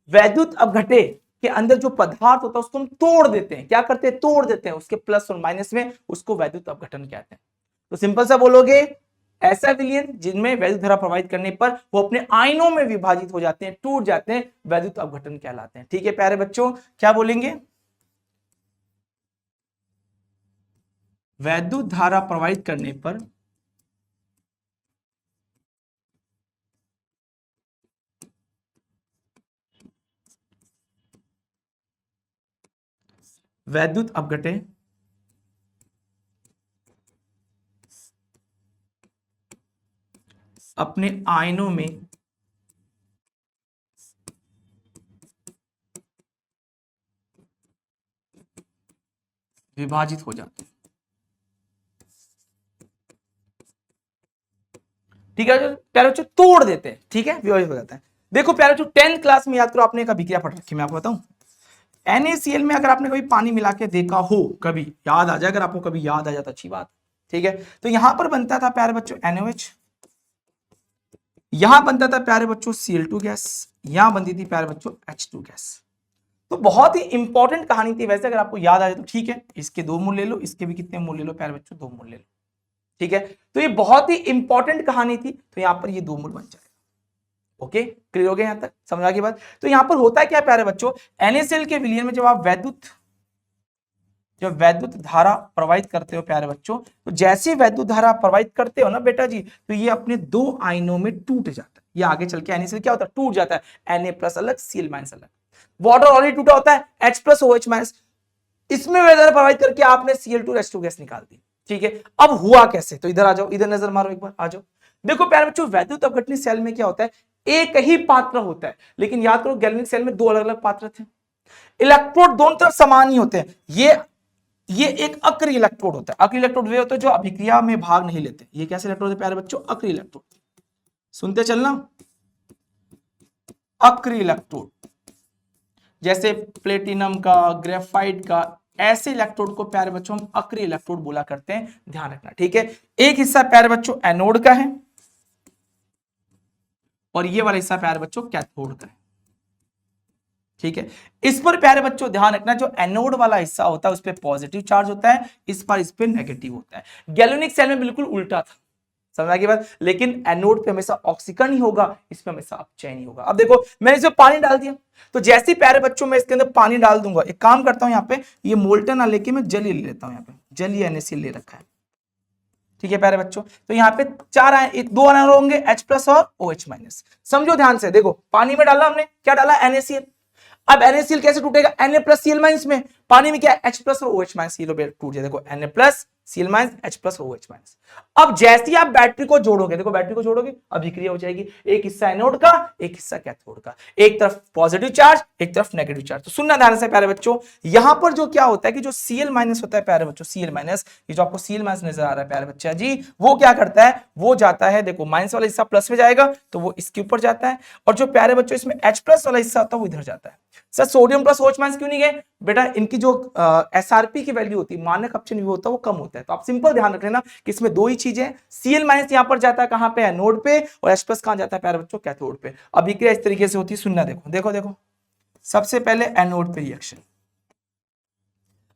वैद्युत अपघटे के अंदर जो पदार्थ होता है उसको हम तोड़ देते हैं। क्या करते हैं, तोड़ देते हैं, उसके प्लस और माइनस में, उसको वैद्युत अपघटन कहते हैं। तो सिंपल सा बोलोगे, ऐसा विलयन जिनमें वैद्युत धारा प्रवाहित करने पर वो अपने आयनों में विभाजित हो जाते हैं, टूट जाते हैं, वैद्युत अपघटन कहलाते हैं। ठीक है प्यारे बच्चों, क्या बोलेंगे, वैद्युत धारा प्रवाहित करने पर वैद्युत अपघटे अपने आयनों में विभाजित हो जाते हैं। ठीक है प्यारे बच्चों, तोड़ देते हैं। ठीक है, विभाजित हो जाता है। देखो प्यारे बच्चों 10th क्लास में याद करो, आपने एक अभिक्रिया पढ़ रखी, मैं आपको बताऊं, NaCl में अगर आपने कभी पानी मिला के देखा हो, कभी याद आ जाए, अगर आपको कभी याद आ जाता अच्छी बात। ठीक है, तो यहां पर बनता था प्यारे बच्चों NaOH, यहां बनता था प्यारे बच्चों Cl2 गैस, यहां बनती थी प्यारे बच्चों H2 गैस। तो बहुत ही इंपॉर्टेंट कहानी थी वैसे, अगर आपको याद आ जाए तो ठीक है, इसके 2 मूल ले लो, इसके भी कितने मूल ले लो प्यारे बच्चों, 2 मूल ले लो। ठीक है, तो ये बहुत ही इंपॉर्टेंट कहानी थी, तो यहां पर ये 2 मूल बन जाएगा। ओके, क्लियर हो गया यहां तक, समझ आ गई बात? तो यहां पर होता है क्या प्यारे बच्चों, NaCl के विलयन में जब आप वैद्युत धारा प्रवाहित करते हो प्यारे बच्चों, तो जैसे वैद्युत धारा प्रवाहित करते हो ना बेटा जी, तो ये अपने 2 आयनों में टूट जाता है। ये आगे चल के NaCl क्या होता है, टूट जाता है, Na+ अलग, Cl- अलग। वाटर ऑलरेडी टूटा होता है, H+OH-, इसमें वैद्युत धारा प्रवाहित करके आपने Cl2 H2 गैस निकाल दी। ठीक है, अब हुआ कैसे, तो इधर आ जाओ, इधर नजर मारो एक बार, आ जाओ। देखो प्यारे बच्चों वैद्युत अपघटनी सेल में क्या होता है, एक ही पात्र होता है, लेकिन याद करो गैल्वेनिक सेल में 2 अलग अलग पात्र थे। इलेक्ट्रोड दोनों तरफ समान ही होते हैं। ये एक अक्रिय इलेक्ट्रोड होता है। अक्रिय इलेक्ट्रोड वे होते हैं जो अभिक्रिया में भाग नहीं लेते। ये कैसे इलेक्ट्रोड है प्यारे बच्चों, अक्रिय इलेक्ट्रोड। सुनते चलना, अक्रिय इलेक्ट्रोड, जैसे प्लेटिनम का, ग्रेफाइट का, ऐसे इलेक्ट्रोड को प्यारे बच्चों हम अक्रिय इलेक्ट्रोड बोला करते हैं, ध्यान रखना। ठीक है, एक हिस्सा प्यारे बच्चों एनोड का है और ये वाला हिस्सा प्यारे बच्चों कैथोड का है। ठीक है, इस पर प्यारे बच्चों ध्यान रखना, जो एनोड वाला हिस्सा होता है उस पर पॉजिटिव चार्ज होता है, इस पर नेगेटिव होता है। गैल्वेनिक सेल में बिल्कुल उल्टा था, समझ आ गई बात? लेकिन एनोड पे हमेशा ऑक्सीकरण ही होगा, इसमें हमेशा अपचयन ही होगा। अब देखो मैंने इसमें पानी डाल दिया, तो जैसे ही प्यारे बच्चों में इसके अंदर पानी डाल दूंगा, एक काम करता हूं, यहाँ पे ये मोल्टन ना लेके मैं जलीय ले लेता हूं, यहाँ पे जलीय NaCl ले रखा है। ठीक है प्यारे बच्चों, तो यहाँ पे 2 आयन होंगे, H+ और OH-। समझो ध्यान से, देखो पानी में डाला हमने, क्या डाला, NaCl। अब NaCl कैसे टूटेगा, Na+Cl- में, पानी में क्या H+ और OH- ये लो टूट जाए, देखो Na+Cl- H+ और OH-। अब जैसे ही आप बैटरी को जोड़ोगे, देखो बैटरी को जोड़ोगे, अभिक्रिया हो जाएगी, एक हिस्सा एनोड का, एक हिस्सा कैथोड का, एक तरफ पॉजिटिव चार्ज, एक तरफ नेगेटिव चार्ज। तो सुनना ध्यान से प्यारे बच्चों, यहां पर जो क्या होता है कि जो Cl- होता है प्यारे बच्चों, Cl-, ये जो आपको Cl- नजर आ रहा है प्यारे बच्चा जी, वो क्या करता है, वो जाता है, देखो माइनस वाला हिस्सा प्लस में जाएगा तो वो इसके ऊपर जाता है, और जो प्यारे बच्चों इसमें H+ वाला हिस्सा होता है वो इधर जाता है। सर सोडियम प्लस OH- क्यों नहीं गए बेटा, इनकी जो SRP की वैल्यू होती है, मानक अपचयन विभव होता है, वो कम होता है। तो आप सिंपल ध्यान रख लेना कि इसमें 2 ही चीजें, Cl- यहां पर जाता है कहां पे, एनोड पे, और H+ कहां जाता है प्यारे बच्चों, कैथोड पे। अभिक्रिया इस तरीके से होती है, सुनना, देखो देखो देखो, सबसे पहले एनोड पे रिएक्शन।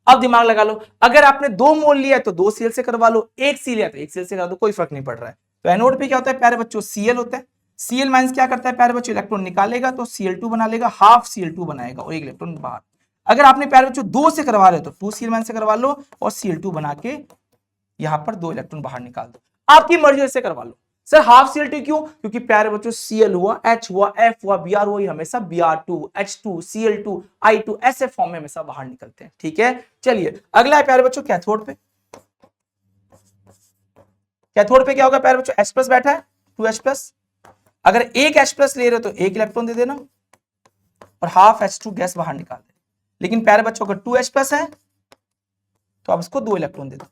अब दिमाग लगा लो, अगर आपने 2 मोल लिया है तो 2 Cl से करवा लो, 1 Cl लिया तो 1 Cl से करा दो, कोई फर्क नहीं पड़ रहा है। तो एनोड पे क्या होता है प्यारे बच्चों, Cl होता है। Cl माइनस क्या करता है प्यारे बच्चों, इलेक्ट्रॉन निकालेगा तो Cl2 बना लेगा, हाफ Cl2 बनाएगा और एक इलेक्ट्रॉन बाहर। अगर आपने प्यारे बच्चों 2 से करवा रहे हो तो 2 Cl माइनस से करवा लो और Cl2 बना के यहां पर 2 इलेक्ट्रॉन बाहर निकाल दो, आपकी मर्जी से करवा लो। सर हाफ Cl2 क्यों, क्योंकि प्यारे बच्चों Cl हुआ, H हुआ, F हुआ, Br हुआ, ये हमेशा Br2 H2 Cl2 I2 ऐसे फॉर्म में हमेशा बाहर निकलते हैं। ठीक है, चलिए अगला है प्यारे बच्चों कैथोड पे। कैथोड पे क्या होगा प्यारे बच्चों, H प्लस बैठा है 2H+, अगर एक H+ ले रहे हो तो एक इलेक्ट्रॉन दे देना और हाफ H2 गैस बाहर निकाल दे। लेकिन प्यारे बच्चों अगर 2H+ है तो आप इसको 2 इलेक्ट्रॉन दे दो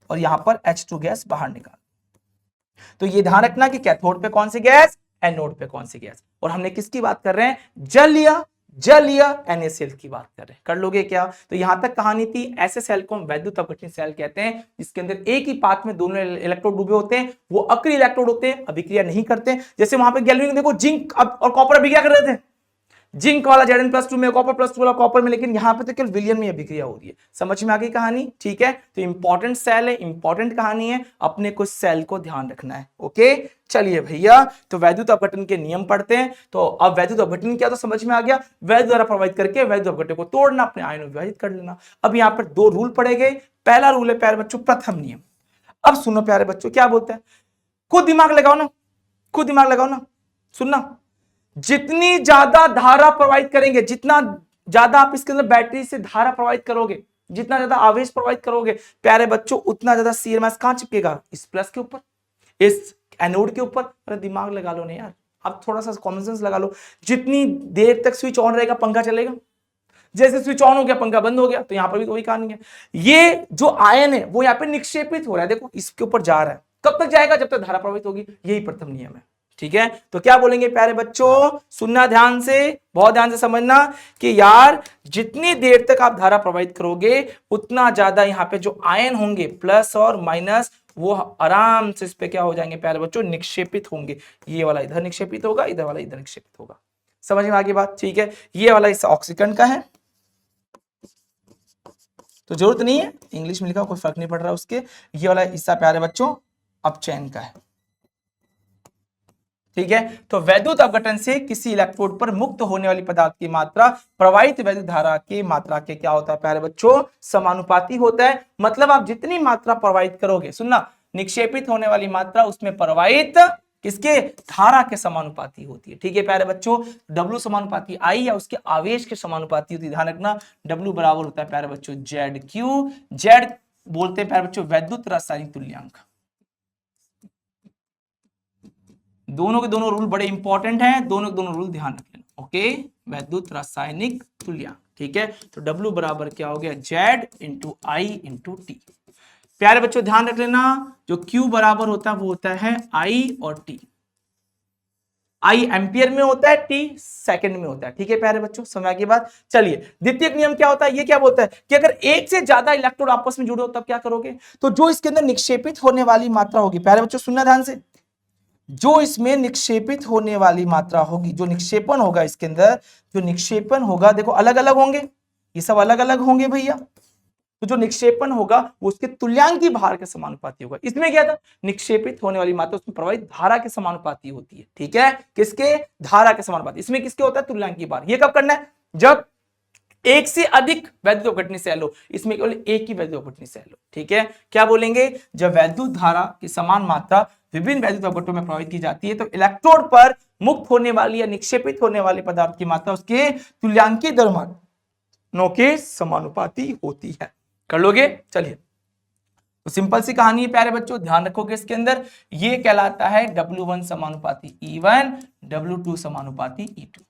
और यहां पर H2 गैस बाहर निकाल। तो ये ध्यान रखना कि कैथोड पे कौन सी गैस, एनोड पे कौन सी गैस। और हमने किसकी बात कर रहे हैं, जल या NaCl की बात कर रहे हैं। कर लोगे क्या, तो यहां तक कहानी थी। ऐसे सेल को हम वैद्युत अपघटन सेल कहते हैं जिसके अंदर एक ही पाथ में दोनों इलेक्ट्रोड डूबे होते हैं, वो अक्रिय इलेक्ट्रोड होते हैं, अभिक्रिया नहीं करते। जैसे वहां पे गैल्वेनिक देखो, जिंक और कॉपर अभिक्रिया कर रहे थे, जिंक वाला Zn+2 में, कॉपर +2 वाला कॉपर में, लेकिन यहां पे तो केवल विलयन में अभिक्रिया हो रही है। समझ में आ गई कहानी, ठीक है। तो इंपॉर्टेंट सेल है, इंपॉर्टेंट कहानी है, अपने को सेल को ध्यान रखना है। ओके चलिए भैया, तो वैद्युत अपघटन के नियम पढ़ते हैं। तो अब वैद्युत अपघटन क्या, तो समझ में आ गया, वैद्युत द्वारा प्रभावित करके वैद्युत अपघटन को तोड़ना, अपने आयनों विभाजित कर लेना। अब यहाँ पर 2 रूल पढ़े गए। पहला रूल है प्यारे बच्चों प्रथम नियम। अब सुनो प्यारे बच्चों क्या बोलते हैं, खुद दिमाग लगाओ ना, खुद दिमाग लगाओ ना, सुनना। जितनी ज्यादा धारा प्रवाहित करेंगे, जितना ज्यादा आप इसके अंदर बैटरी से धारा प्रवाहित करोगे, जितना ज्यादा आवेश प्रवाहित करोगे प्यारे बच्चों, उतना ज्यादा Cl माइनस कहां चिपकेगा, इस प्लस के ऊपर, इस एनोड के ऊपर। अरे दिमाग लगा लो ना यार, अब थोड़ा सा कॉमन सेंस लगा लो। जितनी देर तक स्विच ऑन रहेगा पंखा चलेगा, जैसे स्विच ऑन हो गया पंखा बंद हो गया। तो यहां पर भी कोई कहानी है, ये जो आयन है वो यहाँ पे निक्षेपित हो रहा है, देखो इसके ऊपर जा रहा है। कब तक जाएगा, जब तक धारा प्रवाहित होगी, यही प्रथम नियम है। ठीक है, तो क्या बोलेंगे प्यारे बच्चों, सुनना ध्यान से, बहुत ध्यान से समझना कि यार जितनी देर तक आप धारा प्रवाहित करोगे उतना ज्यादा यहाँ पे जो आयन होंगे प्लस और माइनस, वो आराम से इस पे क्या हो जाएंगे प्यारे बच्चों, निक्षेपित होंगे। ये वाला इधर निक्षेपित होगा, इधर वाला इधर निक्षेपित होगा। समझ में आ गई बात, ठीक है। ये वाला इस ऑक्सीकरण का है, तो जरूरत नहीं है इंग्लिश में लिखा, कोई फर्क नहीं पड़ रहा उसके। ये वाला हिस्सा प्यारे बच्चों अपचयन का है। ठीक है, तो वैद्युत अपघटन से किसी इलेक्ट्रोड पर मुक्त होने वाली पदार्थ की मात्रा प्रवाहित वैद्युत धारा की मात्रा के क्या होता है प्यारे बच्चों, समानुपाती होता है। मतलब आप जितनी मात्रा प्रवाहित करोगे, सुनना, निक्षेपित होने वाली मात्रा उसमें प्रवाहित किसके, धारा के समानुपाती होती है। ठीक है प्यारे बच्चों, W समानुपाती I या उसके आवेश के समानुपाती होती है। ध्यान रखना, W बराबर होता है प्यारे बच्चों ZQ। Z बोलते हैं प्यारे बच्चों वैद्युत रासायनिक तुल्यांक। दोनों के दोनों रूल बड़े इंपॉर्टेंट हैं, दोनों के दोनों रूल ध्यान रख लेना। ओके, वैद्युत रासायनिक तुल्यांक। ठीक है, तो W बराबर क्या हो गया, Z into I into T। प्यारे बच्चों ध्यान रख लेना, जो Q बराबर होता है वो होता है I और T। I एम्पियर में होता है, T सेकंड में होता है। ठीक है प्यारे बच्चों, समझ की बात। चलिए द्वितीयक नियम क्या होता है, ये क्या बोलता है कि अगर एक से ज्यादा इलेक्ट्रोड आपस में जुड़े हो तब क्या करोगे, तो जो इसके अंदर निक्षेपित होने वाली मात्रा होगी, प्यारे बच्चों सुनना ध्यान से, जो इसमें निक्षेपित होने वाली मात्रा होगी, जो निक्षेपण होगा इसके अंदर, जो निक्षेपण होगा, देखो अलग अलग होंगे, ये सब अलग अलग होंगे भैया। तो जो निक्षेपण होगा वो उसके तुल्यांकी भार के समानुपाती होगा। इसमें क्या था, निक्षेपित होने वाली मात्रा उसमें प्रवाहित धारा के समानुपाती होती है। ठीक है, किसके, धारा के समानुपाती। इसमें किसके होता है, तुल्यांकी भार। ये कब करना है, जब एक से अधिक वैद्युत अपघटनीय सेल हो, इसमें केवल एक ही वैद्युत अपघटनीय सेल हो। ठीक है, क्या बोलेंगे, जब वैद्युत धारा की समान मात्रा विभिन्न वैद्युत अपघटनों में प्रवाहित की जाती है तो इलेक्ट्रोड पर मुक्त होने वाली या निक्षेपित होने वाले पदार्थ की मात्रा उसके तुल्यांकी द्रव्यमानों के समानुपाती होती है। कर लोगे, चलिए। तो सिंपल सी कहानी है प्यारे बच्चों, ध्यान रखोगे इसके अंदर, ये कहलाता है W1 समानुपाती E1, W2 समानुपाती E2।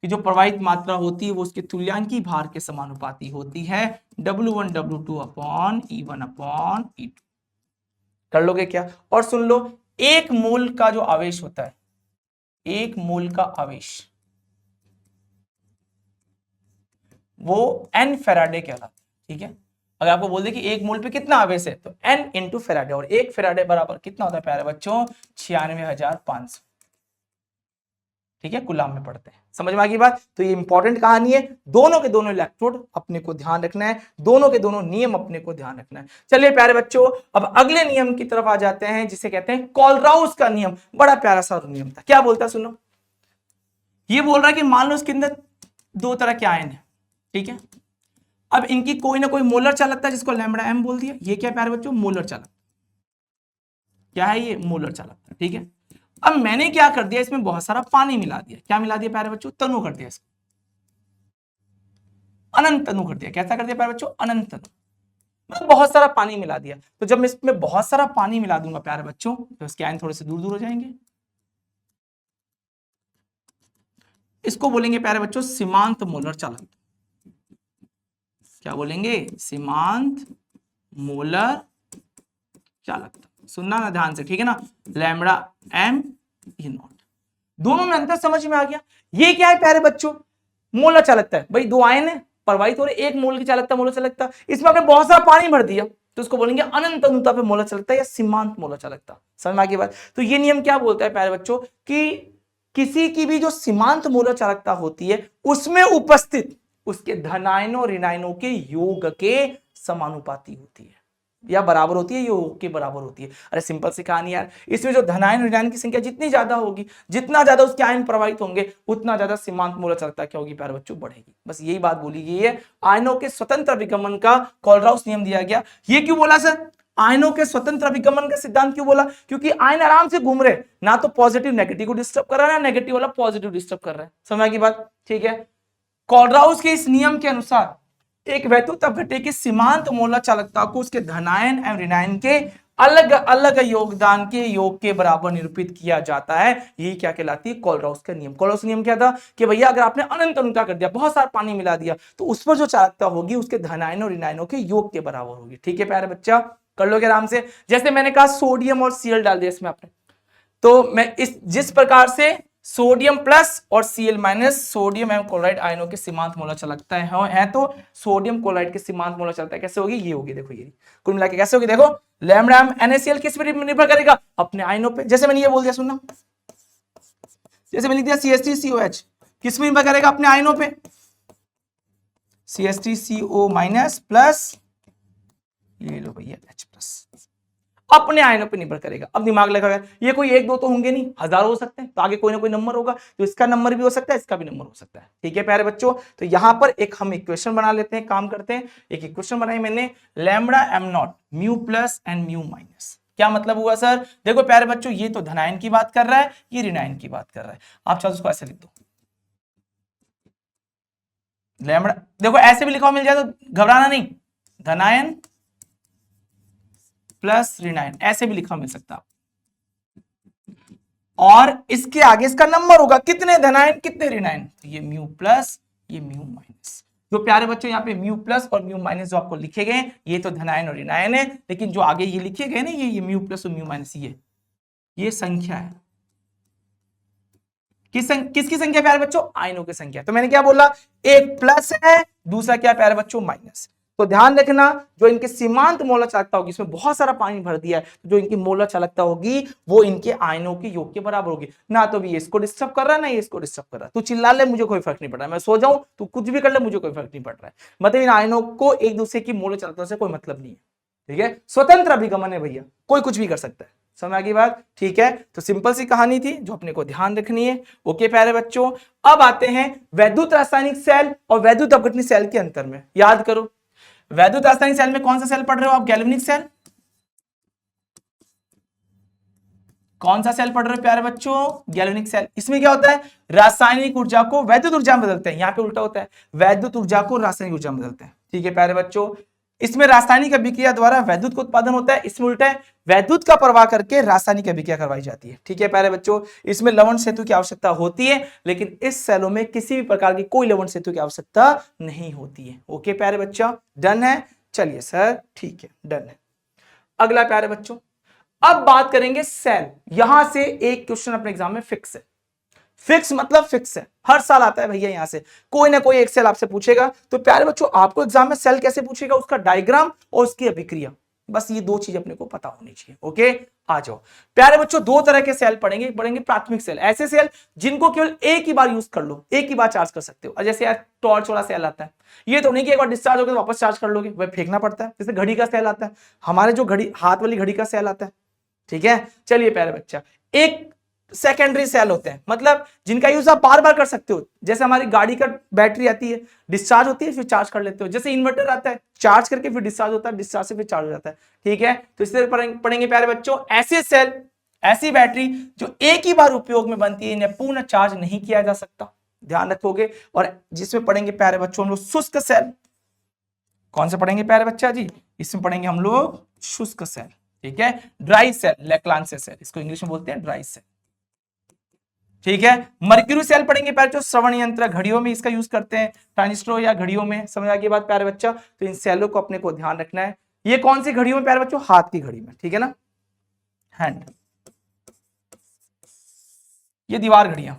कि जो प्रवाहित मात्रा होती है वो उसके तुल्यांकी भार के समानुपाती होती है, W1 W2 upon E1 upon E2। कर लोगे क्या, और सुन लो, एक मोल का जो आवेश होता है, एक मोल का आवेश वो N फैराडे कहलाता है। ठीक है, अगर आपको बोल दे कि एक मोल पे कितना आवेश है, तो N इंटू फैराडे, और एक फैराडे बराबर कितना होता है प्यारे बच्चों, 96,500। ठीक है, कूलाम में पढ़ते हैं। समझ में आ गई बात? तो ये इंपॉर्टेंट कहानी है, दोनों के दोनों इलेक्ट्रोड अपने को ध्यान रखना है, दोनों के दोनों नियम अपने को ध्यान रखना है। चलिए प्यारे बच्चों, अब अगले नियम की तरफ आ जाते हैं, जिसे कहते हैं कोलराउस का नियम। बड़ा प्यारा सा नियम था। क्या बोलता है सुनो, ये बोल रहा है कि मान लो इसके अंदर दो तरह के आयन है, ठीक है, अब इनकी कोई ना कोई मोलर चालकता है जिसको लैम्बडा एम बोल दिया। ये क्या प्यारे बच्चों, मोलर चालकता। क्या है ये, मोलर चालकता, ठीक है। अब मैंने क्या कर दिया, इसमें बहुत सारा पानी मिला दिया। क्या मिला दिया प्यारे बच्चों, तनु कर दिया इसको, अनंत तनु कर दिया। कैसा कर दिया प्यारे बच्चों, अनंत तनु। मैं बहुत सारा पानी मिला दिया, तो जब मैं इसमें बहुत सारा पानी मिला दूंगा प्यारे बच्चों, तो इसके आयन थोड़े से दूर दूर हो जाएंगे। इसको बोलेंगे प्यारे बच्चों सीमांत मोलर चालकता। क्या बोलेंगे, सीमांत मोलर चालकता। सुनना ना ध्यान से, ठीक है ना, लैम्बडा एम ई नॉट। दोनों में अंतर समझ में आ गया। ये क्या है प्यारे बच्चों, मोलर चालकता है। भाई दो आयन है, प्रवाहित हो रहे, एक मोल की चालकता मोलर चालकता, इसमें आपने बहुत सारा पानी भर दिया, तो उसको बोलेंगे अनंत अनुता पे मोलर चालकता या सीमांत मोलर चालकता। समझ में आ गई बात? तो ये नियम क्या बोलता है प्यारे बच्चों कि किसी की भी जो सीमांत मोलर चालकता होती है, उसमें उपस्थित उसके धनायनों ऋणायनों के योग के समानुपाती होती है, या बराबर होती है, योग के बराबर होती है। अरे सिंपल सी कहानी यार, इसमें जो धनायन ऋणायन की संख्या जितनी ज्यादा होगी, जितना ज्यादा उसके आयन प्रवाहित होंगे, उतना ज्यादा सीमांत मोलर चालकता क्या होगी प्यारे बच्चों, बढ़ेगी। बस यही बात बोली गई है। आयनों के स्वतंत्र विगमन का कोलराउस नियम दिया गया। ये क्यों बोला सर, आयनों के स्वतंत्र विगमन का सिद्धांत क्यों बोला? क्योंकि आयन आराम से घूम रहे, ना तो पॉजिटिव नेगेटिव को डिस्टर्ब कर रहा है, ना नेगेटिव वाला पॉजिटिव डिस्टर्ब कर रहा है। समझ की बात? ठीक है। कोलराउस के इस नियम के अनुसार एक वैद्युत अपघट्य की सीमांत मोलर चालकता को उसके धनायन एवं ऋणायन के अलग अलग योगदान के योग के बराबर निरूपित किया जाता है। यही क्या कहलाती है, कोलराउस का नियम। कोलराउस नियम क्या था कि भैया अगर आपने अनंत अनुता कर दिया, बहुत सारा पानी मिला दिया, तो उस पर जो चालकता होगी उसके धनायन और ऋणायनों के योग के बराबर होगी। ठीक है प्यारे बच्चा, कर लोगे आराम से। जैसे मैंने कहा सोडियम और Cl डाल दिया इसमें आपने, तो मैं इस जिस प्रकार से सोडियम प्लस और Cl माइनस सोडियम एवं क्लोराइड आयनों के सीमांत मोलर चालकता है, तो सोडियम क्लोराइड के सीमांत मोलर चालकता कैसे होगी, ये होगी। देखो ये कुल मिला के कैसे होगी, देखो लैम्बडा NaCl किस पर निर्भर करेगा, अपने आयनों पे। जैसे मैंने ये बोल दिया, सुनना, जैसे मैंने लिख दिया CH3COH किस में निर्भर करेगा, अपने आयनों पे। CH3CO माइनस प्लस, ये लो भैया H प्लस, अपने आयनों पे निर्भर करेगा। अब दिमाग लगाओ, ये कोई एक दो तो होंगे नहीं, हजारों हो सकते हैं, तो आगे कोई ना कोई नंबर होगा, तो इसका नंबर भी हो सकता है, इसका भी नंबर हो सकता है। ठीक है प्यारे बच्चों, तो यहां पर एक हम इक्वेशन बना लेते हैं, काम करते हैं। एक इक्वेशन बनाई मैंने, lambda am not mu plus and mu minus. क्या मतलब हुआ सर? देखो प्यारे बच्चों, ये तो धनायन की बात कर रहा है, ये ऋणायन की बात कर रहा है। आप चाहो उसको ऐसे लिख दो, लैम्बडा, देखो ऐसे भी लिखा मिल जाए तो घबराना नहीं, धनायन प्लस ऋणायन, ऐसे भी लिखा मिल सकता है। और इसके आगे इसका नंबर होगा, कितने धनायन कितने ऋणायन, तो ये म्यू प्लस, ये म्यू माइनस। तो प्यारे बच्चों यहाँ पे म्यू प्लस और म्यू माइनस जो आपको लिखे गए, ये तो धनायन और ऋणायन है, लेकिन जो आगे ये लिखे गए ना, ये म्यू प्लस और म्यू माइनस, ये संख्या है। किसकी संख्या प्यारे बच्चों? आयनों की संख्या। तो मैंने क्या बोला, एक प्लस है, दूसरा क्या प्यारे बच्चों, माइनस। तो ध्यान रखना, जो इनके सीमांत मोलर चालकता होगी, इसमें बहुत सारा पानी भर दिया है, तो जो इनकी मोलर चालकता होगी वो इनके आयनों के योग के बराबर होगी। ना तो भी ये इसको डिस्टर्ब कर रहा है, ना ये इसको डिस्टर्ब कर रहा है। तू चिल्ला ले, मुझे कोई फर्क नहीं पड़ रहा है, मैं सो जाऊं तू कुछ भी कर ले, मुझे कोई फर्क नहीं पड़ रहा है। मतलब इन आयनों को एक दूसरे की मोलर चालकता से कोई मतलब नहीं है। ठीक है, स्वतंत्र अभिगमन है भैया, कोई कुछ भी कर सकता है। समझ आ गई बात? ठीक है, तो सिंपल सी कहानी थी जो अपने को ध्यान रखनी है। ओके प्यारे बच्चों, अब आते हैं वैद्युत रासायनिक सेल और वैद्युत अपघटनी सेल के अंतर में। याद करो, वैद्युत रासायनिक सेल में कौन सा सेल पढ़ रहे हो आप? Galvanic cell. कौन सा सेल पढ़ रहे हो प्यारे बच्चों? Galvanic cell. इसमें क्या होता है, रासायनिक ऊर्जा को वैद्युत ऊर्जा में बदलते हैं। यहाँ पे उल्टा होता है, वैद्युत ऊर्जा को रासायनिक ऊर्जा में बदलते हैं। ठीक है प्यारे बच्चों, इसमें रासायनिक अभिक्रिया द्वारा वैद्युत का उत्पादन होता है, इसमें उल्टा है, वैद्युत का प्रवाह करके रासायनिक अभिक्रिया करवाई जाती है। ठीक है प्यारे बच्चों, इसमें लवण सेतु की आवश्यकता होती है, लेकिन इस सेलों में किसी भी प्रकार की कोई लवण सेतु की आवश्यकता नहीं होती है। ओके प्यारे बच्चा, डन है? चलिए सर, ठीक है, डन है। अगला प्यारे बच्चों, अब बात करेंगे सेल। यहां से एक क्वेश्चन अपने एग्जाम में फिक्स है। फिक्स मतलब फिक्स है, हर साल आता है भैया, यहां से कोई ना कोई एक सेल आपसे पूछेगा। तो प्यारे बच्चों, आपको एग्जाम में सेल कैसे पूछेगा, उसका डायग्राम और उसकी अभिक्रिया। बस ये दो चीज अपने को पता होनी चाहिए। ओके, आ जाओ प्यारे बच्चों, दो तरह के सेल पढ़ेंगे। पढ़ेंगे प्राथमिक सेल, ऐसे सेल जिनको केवल एक ही बार यूज कर लो, एक ही बार चार्ज कर सकते हो। और जैसे यार टॉर्च वाला सेल आता है, ये तो नहीं कि एक बार डिस्चार्ज हो गया तो वापस चार्ज कर लोगे, वह फेंकना पड़ता है। जैसे घड़ी का सेल आता है, हमारे जो घड़ी हाथ वाली घड़ी का सेल आता है, ठीक है। चलिए प्यारे बच्चा, एक सेकेंडरी सेल होते हैं, मतलब जिनका यूज आप बार बार कर सकते हो। जैसे हमारी गाड़ी का बैटरी आती है, डिस्चार्ज होती है फिर चार्ज कर लेते हो। जैसे इन्वर्टर आता है, चार्ज करके फिर डिस्चार्ज होता है, डिस्चार्ज से फिर चार्ज हो जाता है, ठीक है। तो इससे पढ़ेंगे प्यारे बच्चों ऐसे सेल, ऐसी बैटरी जो एक ही बार उपयोग में बनती है, इन्हें पूर्ण चार्ज नहीं किया जा सकता, ध्यान रखोगे। और जिसमें पढ़ेंगे प्यारे बच्चों हम लोग शुष्क सेल। कौन से पढ़ेंगे प्यारे बच्चा जी? इसमें पढ़ेंगे हम लोग शुष्क सेल, ठीक है। ड्राई सेल, लैक्लांसियस सेल, इसको इंग्लिश में बोलते हैं ड्राई सेल, ठीक है। मर्क्यूरी सेल पढ़ेंगे प्यारे बच्चों, श्रवण यंत्र, घड़ियों में इसका यूज करते हैं, ट्रांजिस्टर या घड़ियों में, समझ आ गई बात प्यारे बच्चा। तो इन सेलों को अपने को ध्यान रखना है। ये कौन सी घड़ियों में प्यारे बच्चों? हाथ की घड़ी में, ठीक है ना, हैंड। ये दीवार घड़ियां,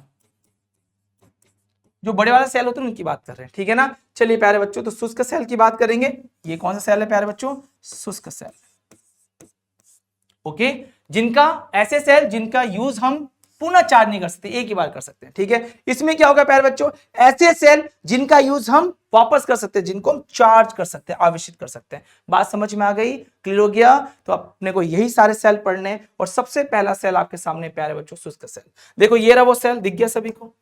जो बड़े वाले सेल होते हैं उनकी बात कर रहे हैं, ठीक है ना। चलिए प्यारे बच्चों, तो शुष्क सेल की बात करेंगे। ये कौन सा सेल है प्यारे बच्चों? शुष्क सेल, ओके। जिनका, ऐसे सेल जिनका यूज हम पुनः चार्ज नहीं कर सकते, एक ही बार कर सकते हैं, ठीक है। इसमें क्या होगा प्यारे बच्चों? ऐसे सेल जिनका यूज हम वापस कर सकते हैं, जिनको हम चार्ज कर सकते हैं, आवेशित कर सकते हैं। बात समझ में आ गई? क्लियर हो गया? तो अपने को यही सारे सेल पढ़ने। और सबसे पहला सेल आपके सामने प्यारे बच्चों शुष्क सेल। देखो ये रहा वो सेल, दिख गया सभी को,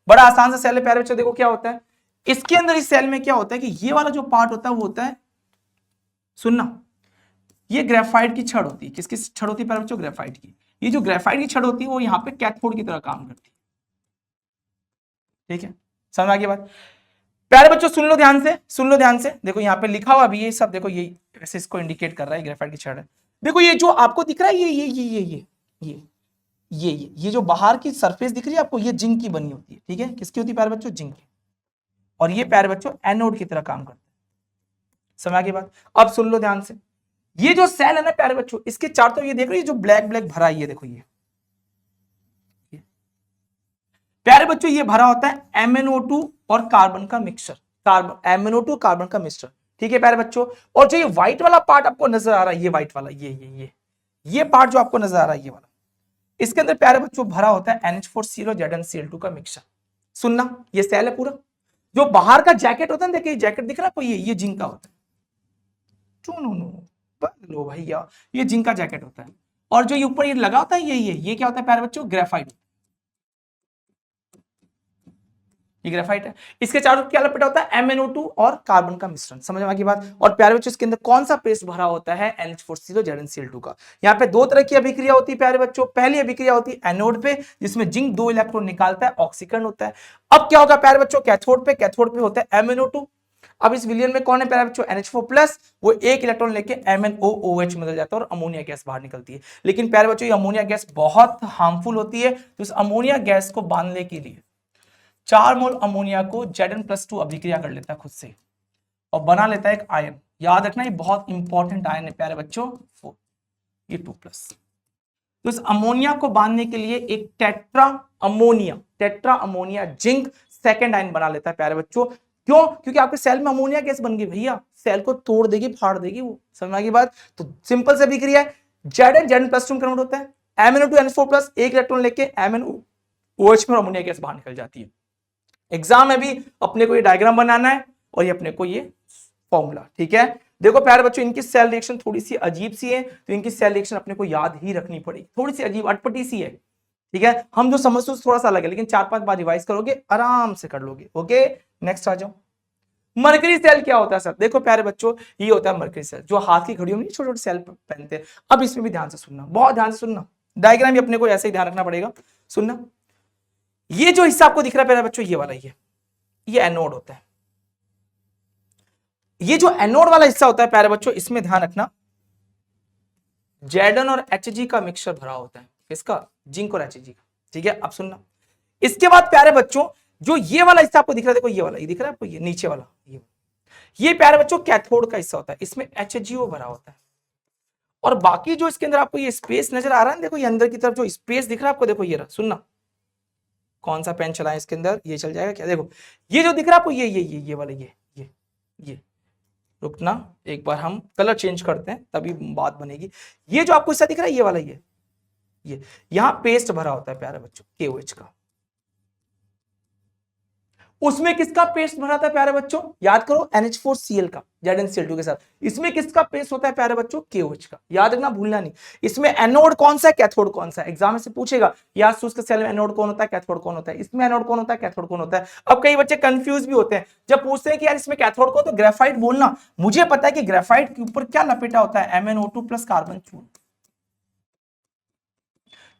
बड़ा आसान सा सेल है प्यारे बच्चों। देखो क्या होता है इसके अंदर, इस सेल में क्या होता है कि ये वाला जो पार्ट होता है वो होता है, सुनना, ये ग्रेफाइट की छड़ होती है। किसकी छड़ होती है प्यारे बच्चों? ग्रेफाइट की। ये जो ग्रेफाइट की छड़ होती है वो यहाँ पे कैथोड की तरह काम करती है, ठीक है। समझ आ गई बात प्यारे बच्चों? सुन लो ध्यान से, सुन लो ध्यान से। देखो यहाँ पे लिखा हुआ भी ये सब, देखो ये ऐसे इसको इंडिकेट कर रहा है, ग्रेफाइट की छड़ है। देखो ये जो आपको दिख रहा है, ये जो बाहर की सरफेस दिख रही है आपको, ये जिंक की बनी होती है, ठीक है। किसकी होती है प्यारे बच्चों? जिंक की। और ये प्यारे बच्चों एनोड की तरह काम करते हैं। समझ आ गई बात? अब सुन लो ध्यान से, ये जो सेल है ना प्यारे बच्चों, इसके चारों तरफ ये देख रहे हो, ये जो ब्लैक ब्लैक भरा है, ये देखो ये प्यारे बच्चों ये भरा होता है MnO2 और कार्बन का मिक्सचर, कार्बन MnO2 कार्बन का मिक्सचर, ठीक है प्यारे बच्चों। और जो ये व्हाइट वाला पार्ट आपको नजर आ रहा है, ये व्हाइट वाला, ये पार्ट जो आपको नजर आ रहा है, ये वाला, इसके अंदर प्यारे बच्चों भरा होता है NH4Cl ZnCl2 का मिक्सचर। सुनना, ये सेल है पूरा। जो बाहर का जैकेट होता है, देखिए जैकेट दिख रहा है आपको, ये जिंक का होता है। लो भैया, ये जिंक का जैकेट होता है। और जो ये ऊपर ये लगा होता है, ये क्या होता है प्यारे बच्चों? ग्रेफाइट। ये ग्रेफाइट है। इसके चारों क्या लपेटा होता है? MnO2 और कार्बन का मिश्रण। समझ में आ गई बात? और प्यारे बच्चों इसके अंदर कौन सा पेस्ट भरा होता है? NH4Cl ZnCl2 का। यहाँ पे दो तरह की अभिक्रिया होती है प्यारे बच्चों। पहली अभिक्रिया होती है एनोड पे, जिसमें जिंक 2 इलेक्ट्रॉन निकालता है, ऑक्सीकरण होता है। अब क्या होगा प्यारे बच्चों? कैथोड पे होता है MnO2। अब इस विलियन में कौन है प्यारे बच्चों? NH4+, वो एक इलेक्ट्रॉन लेके MnOOH में बदल जाता है और अमोनिया गैस बाहर निकलती है। लेकिन प्यारे बच्चों ये अमोनिया गैस बहुत हार्मफुल होती है, तो इस अमोनिया गैस को बांधने के लिए 4 मोल अमोनिया को Zn+2 अभिक्रिया कर लेता है खुद से और बना लेता है एक आयन। याद रखना ये बहुत इंपॉर्टेंट आयन है प्यारे बच्चों, 4, ये 2+। तो इस अमोनिया को बांधने के लिए एक tetra ammonia zinc second ion बना लेता है प्यारे बच्चों। क्यों? क्योंकि आपके सेल में अमोनिया गैस बन गई भैया, सेल को तोड़ देगी, फाड़ देगी वो। समझ में आ गई बात? तो सिंपल से अभिक्रिया है, Zn+2 में कन्वर्ट होता है, MnO2 NH4+, एक इलेक्ट्रॉन लेके MnOH में अमोनिया गैस बाहर निकल जाती है। एग्जाम में भी अपने को ये डायग्राम बनाना है और ये अपने को ये फॉर्मूला, ठीक है। देखो प्यारे बच्चों इनकी सेल रिएक्शन थोड़ी सी अजीब सी है, तो इनकी सेल रिएक्शन अपने को याद ही रखनी पड़ेगी, थोड़ी सी अजीब अटपटी सी है, ठीक है। हम जो समझते हैं थोड़ा सा अलग है, लेकिन 4-5 बार रिवाइज करोगे आराम से कर लोगे। ओके, नेक्स्ट आ जाओ। मरकरी सेल क्या होता है सर? देखो प्यारे बच्चों ये होता है मरकरी सेल, जो हाथ की घड़ियों में छोटे छोटे सेल पहनते हैं। अब इसमें भी ध्यान से सुनना, बहुत ध्यान से सुनना, डायग्राम भी अपने को ऐसे ही ध्यान रखना पड़ेगा। सुनना, ये जो हिस्सा आपको दिख रहा है प्यारे बच्चों, ये वाला, ये एनोड होता है। ये जो एनोड वाला हिस्सा होता है प्यारे बच्चों, इसमें ध्यान रखना Zn और Hg का मिक्सचर भरा होता है। किसका? जिंक और Hg का, ठीक है। अब सुनना, इसके बाद प्यारे बच्चों जो ये वाला हिस्सा आपको दिख रहा है, देखो ये वाला, ये दिख रहा है आपको, ये नीचे वाला, ये प्यारे बच्चों कैथोड का हिस्सा होता है, इसमें HgO भरा होता है। और बाकी जो इसके अंदर आपको ये स्पेस नजर आ रहा है, देखो ये अंदर की तरफ जो स्पेस दिख रहा है आपको, देखो ये रहा। सुनना, कौन सा पेन चलाएं इसके अंदर, ये चल जाएगा क्या? देखो ये जो दिख रहा है आपको, ये वाला, ये रुकना, एक बार हम कलर चेंज करते हैं तभी बात बनेगी। ये जो आपको हिस्सा दिख रहा है ये वाला, ये यहां पेस्ट भरा होता है प्यारे बच्चों KOH का, उसमें किसका पेस्ट भरा था प्यारे बच्चों, याद करो NH4Cl का ZnCl2 के साथ। इसमें किसका पेस्ट होता है प्यारे बच्चों, KOH का, याद रखना भूलना नहीं। इसमें एनोड कौन सा है, कैथोड कौन सा है, एग्जाम में से पूछेगा यार शुष्क सेल में एनोड कौन होता है, कैथोड कौन होता है, इसमें एनोड कौन होता है, कैथोड कौन होता है। अब कई बच्चे कंफ्यूज भी होते हैं जब पूछते हैं कि यार इसमें कैथोड कौन, तो ग्रेफाइट बोलना। मुझे पता है कि ग्रेफाइट के ऊपर क्या लपेटा होता है, MnO2 प्लस कार्बन चूर्ण,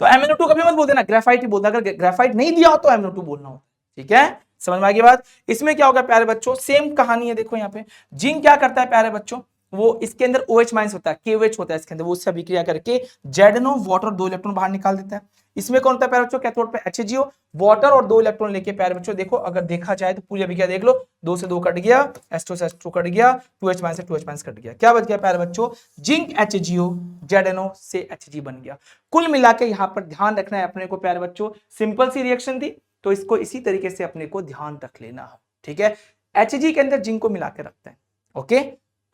तो MnO2 कभी मत बोल देना, ग्रेफाइट ही बोलना। अगर ग्रेफाइट नहीं दिया हो तो MnO2 बोलना होता है, ठीक है, समझ में आ गई बात। इसमें क्या होगा प्यारे बच्चों, सेम कहानी है, देखो यहाँ पे जिंक क्या करता है प्यारे बच्चों, वो इसके अंदर OH माइनस होता है, KOH होता है इसके अंदर, वो उससे अभिक्रिया करके ZnO वाटर 2 इलेक्ट्रॉन बाहर निकाल देता है। इसमें कौन होता है प्यारे बच्चों, कैथोड पे HGO वाटर और 2 इलेक्ट्रॉन लेके प्यारे बच्चों देखो, अगर देखा जाए तो पूरी अभिक्रिया देख लो, 2 से 2 कट गया, H2 से H2 कट गया, 2H माइनस से 2H माइनस कट गया, क्या बच गया प्यारे बच्चों, जिंक HGO ZnO से Hg बन गया। कुल मिला के यहाँ पर ध्यान रखना है अपने को प्यारे बच्चों, सिंपल सी रिएक्शन थी, तो इसको इसी तरीके से अपने को ध्यान रख लेना, ठीक है। Hg के अंदर जिंक को मिला के रखते हैं, ओके,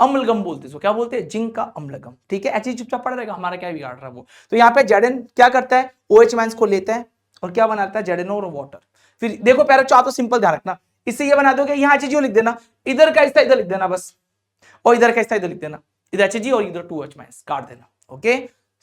अम्लगम बोलते हैं, क्या बोलते हैं, जिंक का अम्लगम, ठीक है। Hg चुपचाप पड़ा रहेगा, हमारा क्या बिगाड़ रहा है वो। तो यहाँ पे Zn क्या करता है, OH माइनस को लेता है और क्या बनाता है, ZnO और वाटर। फिर देखो प्यारे बच्चों, आप तो सिंपल ध्यान रखना, इससे ये बना दोगे, यहाँ HGO लिख देना, इधर का हिस्सा इधर लिख देना बस, और इधर का हिस्सा इधर लिख देना, इधर Hg और इधर 2H माइनस काट देना, ओके,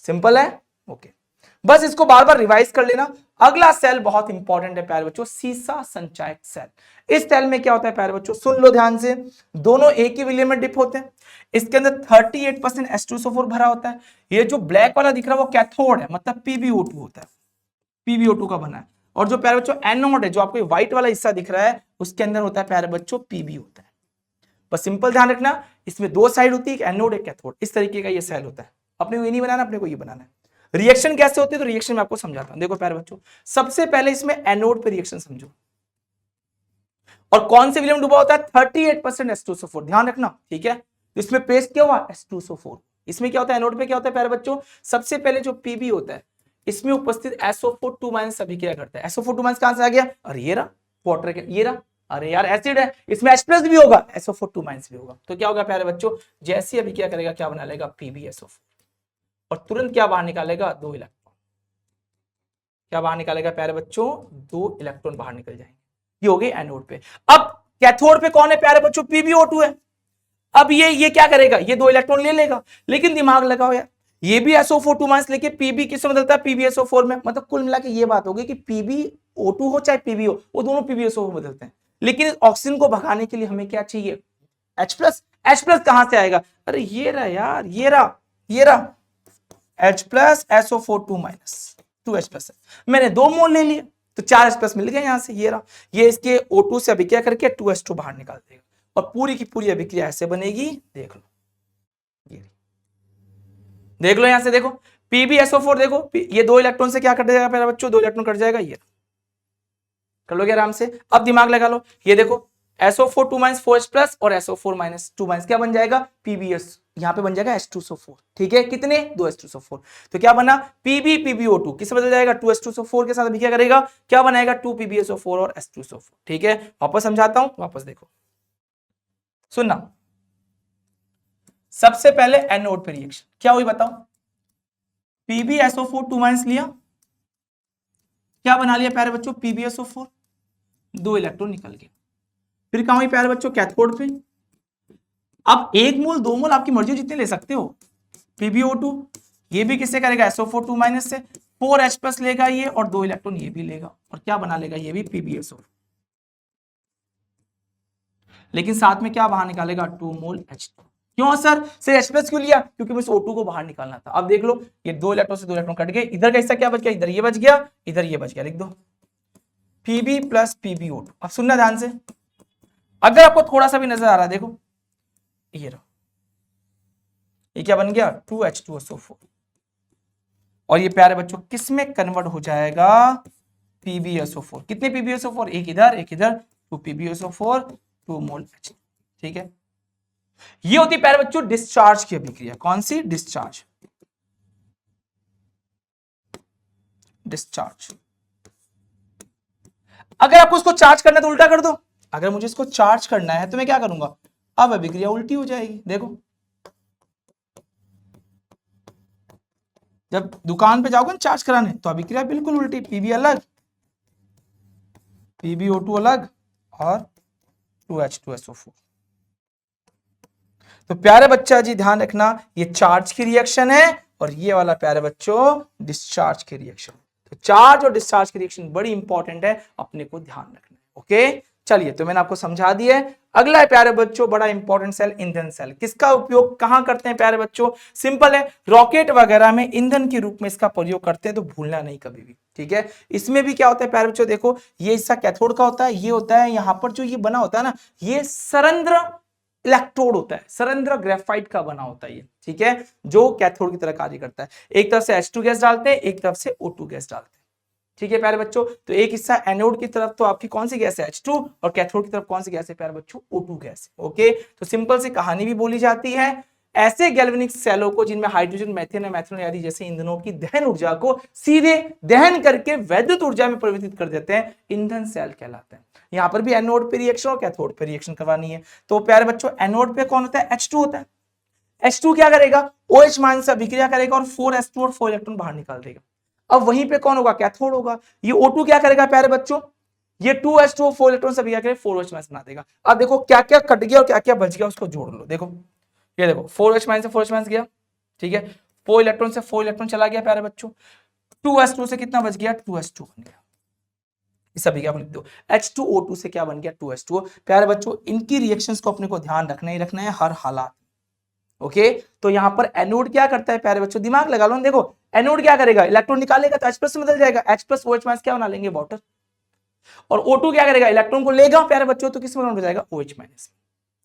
सिंपल है, ओके। बस इसको बार बार रिवाइज कर लेना। अगला सेल बहुत इंपॉर्टेंट है प्यारे बच्चों, सीसा संचायक सेल। इस सेल में क्या होता है प्यारे बच्चों, सुन लो ध्यान से, दोनों एक ही विलियम में डिप होते हैं। इसके अंदर 38% H2SO4 भरा होता है। ये जो ब्लैक वाला दिख रहा है वो कैथोड है, मतलब PbO2 होता है, PbO2 का बना है। और जो प्यारे बच्चों एनोड है, जो आपको व्हाइट वाला हिस्सा दिख रहा है, उसके अंदर होता है प्यारे बच्चों Pb होता है। बस सिंपल ध्यान रखना, इसमें 2 साइड होती है, एक एनोड एक कैथोड, इस तरीके का ये सेल होता है। अपने को ये नहीं बनाना, अपने को ये बनाना है। रिएक्शन कैसे होती है, तो रिएक्शन मैं आपको समझाता हूं, देखो प्यारे बच्चों, सबसे पहले इसमें एनोड पे रिएक्शन समझो, और कौन से विलियम डूबा होता है, 38% H2SO4, ध्यान रखना, ठीक है। तो इसमें पेस्ट क्या हुआ, H2SO4। इसमें क्या होता है, एनोड पे क्या होता है प्यारे बच्चों, सबसे पहले जो Pb होता है, इसमें उपस्थित SO4 2 माइनस अभिक्रिया करता है। SO4 2 माइनस कहां से आ गया, अरे ये रहा वाटर के, ये रहा, अरे यार एसिड है, इसमें H प्लस भी होगा, SO4 2 माइनस भी होगा। तो क्या होगा प्यारे बच्चों, जैसी अभिक्रिया करेगा क्या बना लेगा, PbSO4, और तुरंत क्या बाहर निकालेगा, 2 इलेक्ट्रॉन, क्या बाहर निकालेगा प्यारे बच्चों, 2 इलेक्ट्रॉन बाहर निकल जाएंगे। ये हो गई एनोड पे। अब कैथोड पे कौन है प्यारे बच्चों, PbO2 है। अब ये क्या करेगा, ये 2 इलेक्ट्रॉन ले लेगा, लेकिन दिमाग लगाओ यार, ये भी SO4 2 माइनस लेके Pb किससे बदलता है, PbSO4 में। मतलब कुल मिला के ये बात होगी कि PbO2 हो चाहे Pb हो, वो दोनों PbSO4 बदलते हैं। लेकिन ऑक्सीजन को भगाने के लिए हमें क्या चाहिए, H प्लस। H प्लस कहां से आएगा, अरे ये रहा यार, ये रहा H plus SO4 2 minus 2H plus है। मैंने 2 मोल ले लिए तो 4H प्लस मिल गया यहां से, ये रहा, ये इसके O2 से अभिक्रिया करके 2H2 बाहर निकाल देगा, और पूरी की पूरी अभिक्रिया ऐसे बनेगी, देख लो, ये देख लो यहां से, देखो PbSO4, देखो ये 2 इलेक्ट्रॉन से क्या कट जाएगा प्यारे बच्चों, 2 इलेक्ट्रॉन कट जाएगा, ये कर लोगे आराम से। अब दिमाग लगा लो, ये देखो SO4 2 माइनस 4H प्लस और SO4 माइनस 2 माइनस क्या बन जाएगा, PbS, यहाँ पे बन जाएगा H2SO4, ठीक है, कितने, 2 H2SO4। तो क्या बना, PbPbO2 किससे बदल जाएगा, 2 H2SO4 के साथ अभी क्या करेगा, क्या बनाएगा, 2 PbSO4 और H2SO4, ठीक है। वापस समझाता हूं, वापस देखो, सुनना, सबसे पहले एनोड पे रिएक्शन क्या हुई बताओ, PbSO4 2 माइनस लिया, क्या बना लिया प्यारे बच्चों, PbSO4, 2 इलेक्ट्रॉन निकल गए। फिर कहां हुई प्यारे बच्चों, कैथोड पे। अब 1 मोल 2 मोल आपकी मर्जी जितने ले सकते हो, PbO2, ये भी किससे करेगा, SO4 2 माइनस से, 4H प्लस लेगा ये, और 2 इलेक्ट्रॉन ये भी लेगा, और क्या बना लेगा, ये भी PbSO4, लेकिन साथ में क्या बाहर निकालेगा, 2 मोल H2। क्यों सर, सिर्फ H प्लस क्यों लिया, क्योंकि मुझे O2 को बाहर निकालना था। अब देख लो, ये 2 इलेक्ट्रॉन से 2 इलेक्ट्रॉन कट गए, इधर का हिस्सा क्या बच गया, इधर ये बच गया, इधर ये बच गया, लिख दो Pb प्लस PbO2। अब सुनना ध्यान से, अगर आपको थोड़ा सा भी नजर आ रहा है, देखो ये रहा, ये क्या बन गया, 2H2SO4, और ये प्यारे बच्चों किस में कन्वर्ट हो जाएगा, PbSO4। कितने PbSO4, एक इधर 2 PbSO4, 2 मोल H, ठीक है। ये होती है प्यारे बच्चों डिस्चार्ज की अभिक्रिया, कौन सी, डिस्चार्ज। अगर आपको उसको चार्ज करना है तो उल्टा कर दो, अगर मुझे इसको चार्ज करना है तो मैं क्या करूंगा, अब अभिक्रिया उल्टी हो जाएगी। देखो जब दुकान पे जाओगे ना चार्ज कराने तो अभिक्रिया बिल्कुल उल्टी, पीबी अलग, PbO2 अलग और 2H2SO4। तो प्यारे बच्चा जी ध्यान रखना, ये चार्ज की रिएक्शन है और ये वाला प्यारे बच्चों डिस्चार्ज की रिएक्शन। तो चार्ज और डिस्चार्ज की रिएक्शन बड़ी इंपॉर्टेंट है, अपने को ध्यान रखना है। ओके चलिए, तो मैंने आपको समझा दिया है। अगला है प्यारे बच्चों बड़ा इंपॉर्टेंट सेल, ईंधन सेल। किसका उपयोग कहां करते हैं प्यारे बच्चों? सिंपल है, रॉकेट वगैरह में ईंधन के रूप में इसका प्रयोग करते हैं, तो भूलना नहीं कभी भी। ठीक है, इसमें भी क्या होता है प्यारे बच्चों, देखो ये हिस्सा कैथोड का होता है, ये होता है यहां पर जो ये बना होता है ना, ये सरंध्र इलेक्ट्रोड होता है, सरंध्र ग्रेफाइट का बना होता है ये। ठीक है, जो कैथोड की तरह कार्य करता है। एक तरफ से H2 गैस डालते हैं, एक तरफ से O2 गैस डालते हैं। ठीक है प्यारे बच्चों, तो एक हिस्सा एनोड की तरफ तो आपकी कौन सी गैस है? H2, और कैथोड की तरफ कौन सी गैस है प्यारे बच्चों? O2 gas. ओके, तो सिंपल सी कहानी भी बोली जाती है, ऐसे गैल्वेनिक सेलों को जिनमें हाइड्रोजन, मीथेन और मेथनॉल आदि जैसे ईंधनों की दहन ऊर्जा को सीधे दहन करके वैद्युत ऊर्जा में परिवर्तित कर देते हैं, ईंधन सेल कहलाते हैं। यहां पर भी एनोड पे रिएक्शन और कैथोड पे रिएक्शन करवानी है। तो प्यारे बच्चों एनोड पे कौन होता है? H2 होता है। H2 क्या करेगा? OH मान से अभिक्रिया करेगा और 4s2 और 4 इलेक्ट्रॉन बाहर निकाल देगा। अब वहीं पे कौन होगा? कैथोड होगा। ये O2 क्या करेगा प्यारे बच्चों? ये 2s2 4 इलेक्ट्रॉन से अभिक्रिया करके 4OH बना देगा। अब देखो क्या क्या कट गया और क्या क्या बच गया, उसको जोड़ लो। देखो ये देखो 4OH से 4OH गया, ठीक है, 4 इलेक्ट्रॉन से 4 इलेक्ट्रॉन चला गया प्यारे बच्चों, 2s2 से कितना बच गया? 2s2 बन गया। इस अभिक्रिया को लिख दो, H2O2 से क्या बन गया? 2s2। प्यारे बच्चों इनकी रिएक्शंस को अपने को ध्यान रखना ही रखना है हर हालात। ओके, तो यहां पर एनोड क्या करता है प्यारे बच्चों? दिमाग लगा लो। देखो एनोड क्या करेगा? इलेक्ट्रॉन निकालेगा तो H+ में बदल जाएगा, H+ OH माइनस क्या बना लेंगे? वाटर। और O2 क्या करेगा? इलेक्ट्रॉन को लेगा प्यारे बच्चों, तो किस में हो जाएगा? OH minus.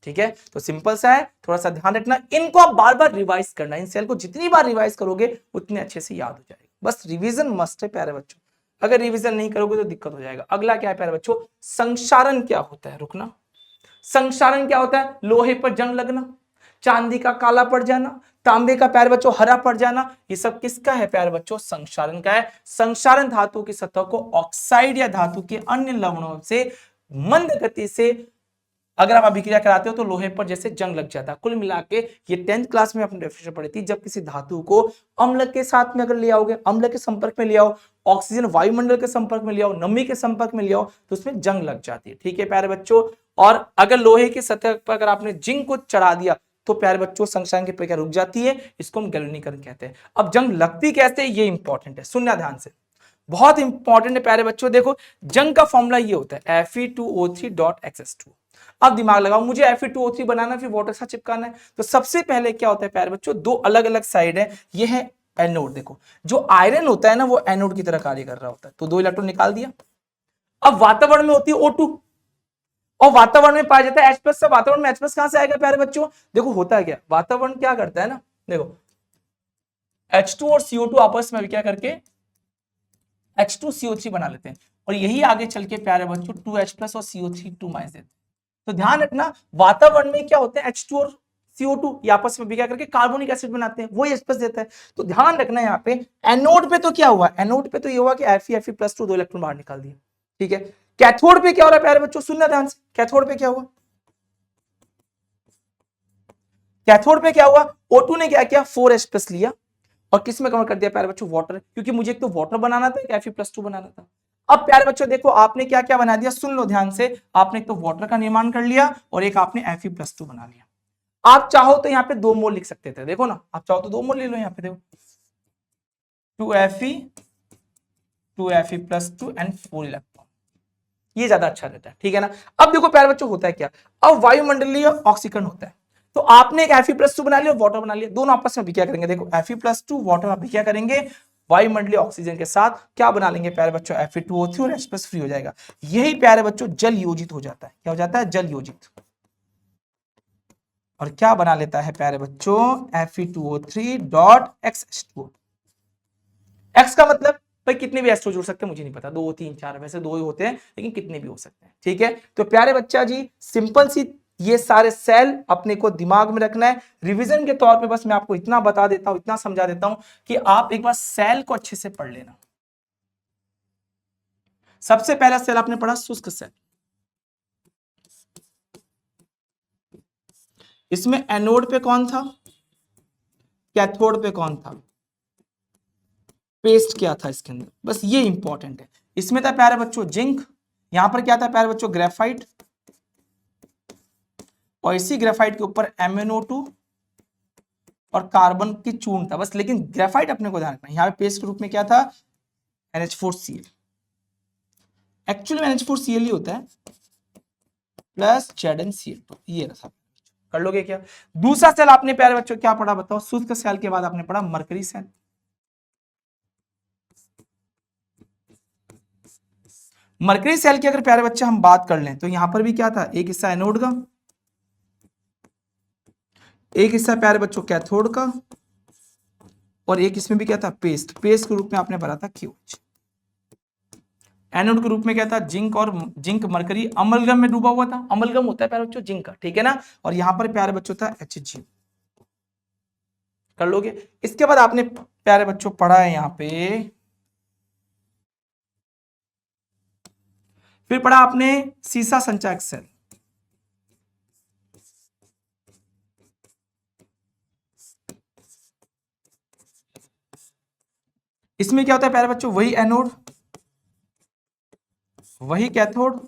ठीक है, तो सिंपल सा है, थोड़ा सा ध्यान रखना, इनको आप बार बार रिवाइज करना, इन सेल को जितनी बार रिवाइज करोगे उतने अच्छे से याद हो जाएगा। बस रिवीजन मस्ट है प्यारे बच्चों, अगर रिवीजन नहीं करोगे तो दिक्कत हो जाएगा। अगला क्या है प्यारे बच्चों? संक्षारण क्या होता है? रुकना, संक्षारण क्या होता है? लोहे पर जंग लगना, चांदी का काला पड़ जाना, तांबे का प्यारे बच्चों हरा पड़ जाना, ये सब किसका है प्यारे बच्चों? संक्षारण का है। संक्षारण धातु की सतह को ऑक्साइड या धातु के अन्य लवणों से मंद गति से अगर आप अभिक्रिया कराते हो तो लोहे पर जैसे जंग लग जाता है। कुल मिला के ये 10th क्लास में अपने डेफिनेशन पढ़ी थी, जब किसी धातु को अम्ल के साथ में अगर ले आओगे, अम्ल के संपर्क में ले आओ, ऑक्सीजन वायुमंडल के संपर्क में ले आओ, नमी के संपर्क में ले आओ, तो उसमें जंग लग जाती है। ठीक है प्यारे बच्चों, और अगर लोहे की सतह पर अगर आपने जिंक को चढ़ा दिया तो प्यारे बच्चों संक्षारण की प्रक्रिया रुक जाती है, इसको हम गैल्वेनीकरण कहते हैं। अब जंग लगती कैसे, ये इंपॉर्टेंट है, सुनना ध्यान से, बहुत इंपॉर्टेंट है प्यारे बच्चों। देखो जंग का फॉर्मूला ये होता है Fe2O3.Xs2। अब दिमाग लगाओ, मुझे Fe2O3 बनाना, फिर वाटर साथ चिपकाना है, तो सबसे पहले क्या होता है प्यारे बच्चों? दो अलग अलग साइड है, ये है एनोड। देखो जो आयरन होता है ना वो एनोड की तरह कार्य कर रहा होता है, तो 2 इलेक्ट्रॉन निकाल दिया। अब वातावरण में होती है O2 और वातावरण में पाया जाता है H+, से वातावरण में H+ कहां से आएगा प्यारे बच्चों? देखो होता है क्या, वातावरण क्या करता है ना, देखो H2 और CO2 आपस में क्या करके H2CO3 बना लेते हैं, और यही आगे चल के प्यारे बच्चों 2H+ और CO3 2 देते हैं। तो ध्यान रखना, वातावरण में क्या होते हैं? H2 और CO2 ये आपस में भी क्या करके कार्बोनिक एसिड बनाते हैं, वही H+ देता है। तो ध्यान रखना यहाँ पे एनोड पे तो क्या हुआ? एनोड पे तो ये हुआ कि Fe+2 2 इलेक्ट्रॉन बाहर निकाल दिए। ठीक है, कैथोड पे क्या हो रहा है प्यारे बच्चों? सुनना ध्यान से, कैथोड पे क्या हुआ? कैथोड पे क्या हुआ? O2 ने क्या किया? 4H+ लिया और किस में कन्वर्ट कर दिया प्यारे बच्चों? वाटर, क्योंकि मुझे एक तो वाटर बनाना था, एक Fe+2 बनाना था। अब प्यारे बच्चों देखो आपने क्या क्या बना दिया, सुन लो ध्यान से, आपने एक तो वाटर का निर्माण कर लिया और एक आपने Fe+2 बना लिया। आप चाहो तो यहाँ पे 2 मोल लिख सकते थे, देखो ना, आप चाहो तो 2 मोल ले लो यहाँ पे, देखो 2Fe, 2Fe+2 एंड 4 इलेक्ट्रॉन, ये ज्यादा अच्छा रहता है। ठीक है ना। अब देखो प्यारे बच्चों होता है क्या, अब वायुमंडलीय ऑक्सीकरण होता है, तो आपने एक Fe+2 बना लिया, वाटर बना लिया, दोनों आपस में अभिक्रिया करेंगे। देखो Fe+2 वाटर अभिक्रिया करेंगे, वायुमंडलीय ऑक्सीजन के साथ क्या बना लेंगे प्यारे बच्चों? Fe2O3 और H+ फ्री हो जाएगा। यही प्यारे बच्चों जल योजित हो जाता है। क्या हो जाता है? जल योजित। और क्या बना लेता है प्यारे बच्चों? Fe2O3.XH2। X का मतलब भाई कितने भी H2 जुड़ सकते हैं, मुझे नहीं पता, 2 3 4, वैसे 2 ही होते हैं लेकिन कितने भी हो सकते हैं। ठीक है, तो प्यारे बच्चा जी सिंपल सी ये सारे सेल अपने को दिमाग में रखना है। रिवीजन के तौर पे बस मैं आपको इतना बता देता हूं, इतना समझा देता हूं कि आप एक बार सेल को अच्छे से पढ़ लेना। सबसे पहला सेल आपने पढ़ा शुष्क सेल, इसमें एनोड पे कौन था, कैथोड पे कौन था, पेस्ट क्या था इसके अंदर, बस ये इंपॉर्टेंट है। इसमें था प्यारे बच्चों जिंक, यहां पर क्या था प्यारे बच्चों ग्रेफाइट, और इसी ग्रेफाइट के ऊपर MnO2 और कार्बन की चूर्ण था बस। लेकिन ग्रेफाइट अपने को ध्यान रखना, यहाँ पे पेस्ट के रूप में क्या था NH4Cl, एक्चुअली में NH4Cl ही होता है प्लस ZnCl2, ये रहा। कर लोगे क्या? दूसरा सेल आपने प्यारे बच्चों क्या पढ़ा बताओ, शुष्क सेल के बाद आपने पढ़ा मरकरी सेल। मरकरी सेल की अगर प्यारे बच्चे हम बात कर लें तो यहां पर भी क्या था, एक हिस्सा एनोड का, एक हिस्सा प्यारे बच्चों कैथोड का, और एक इसमें भी क्या था पेस्ट, पेस्ट के रूप में आपने भरा था QH। एनोड के रूप में क्या था जिंक, और जिंक मरकरी अमलगम में डूबा हुआ था, अमलगम होता है प्यारे बच्चों जिंक का, ठीक है ना। और यहां पर प्यारे बच्चों था Hg। कर लोगे? इसके बाद आपने प्यारे बच्चों पढ़ा है यहां पे, फिर पढ़ा आपने सीसा संचायक सेल। इसमें क्या होता है प्यारे बच्चों, वही एनोड, वही कैथोड,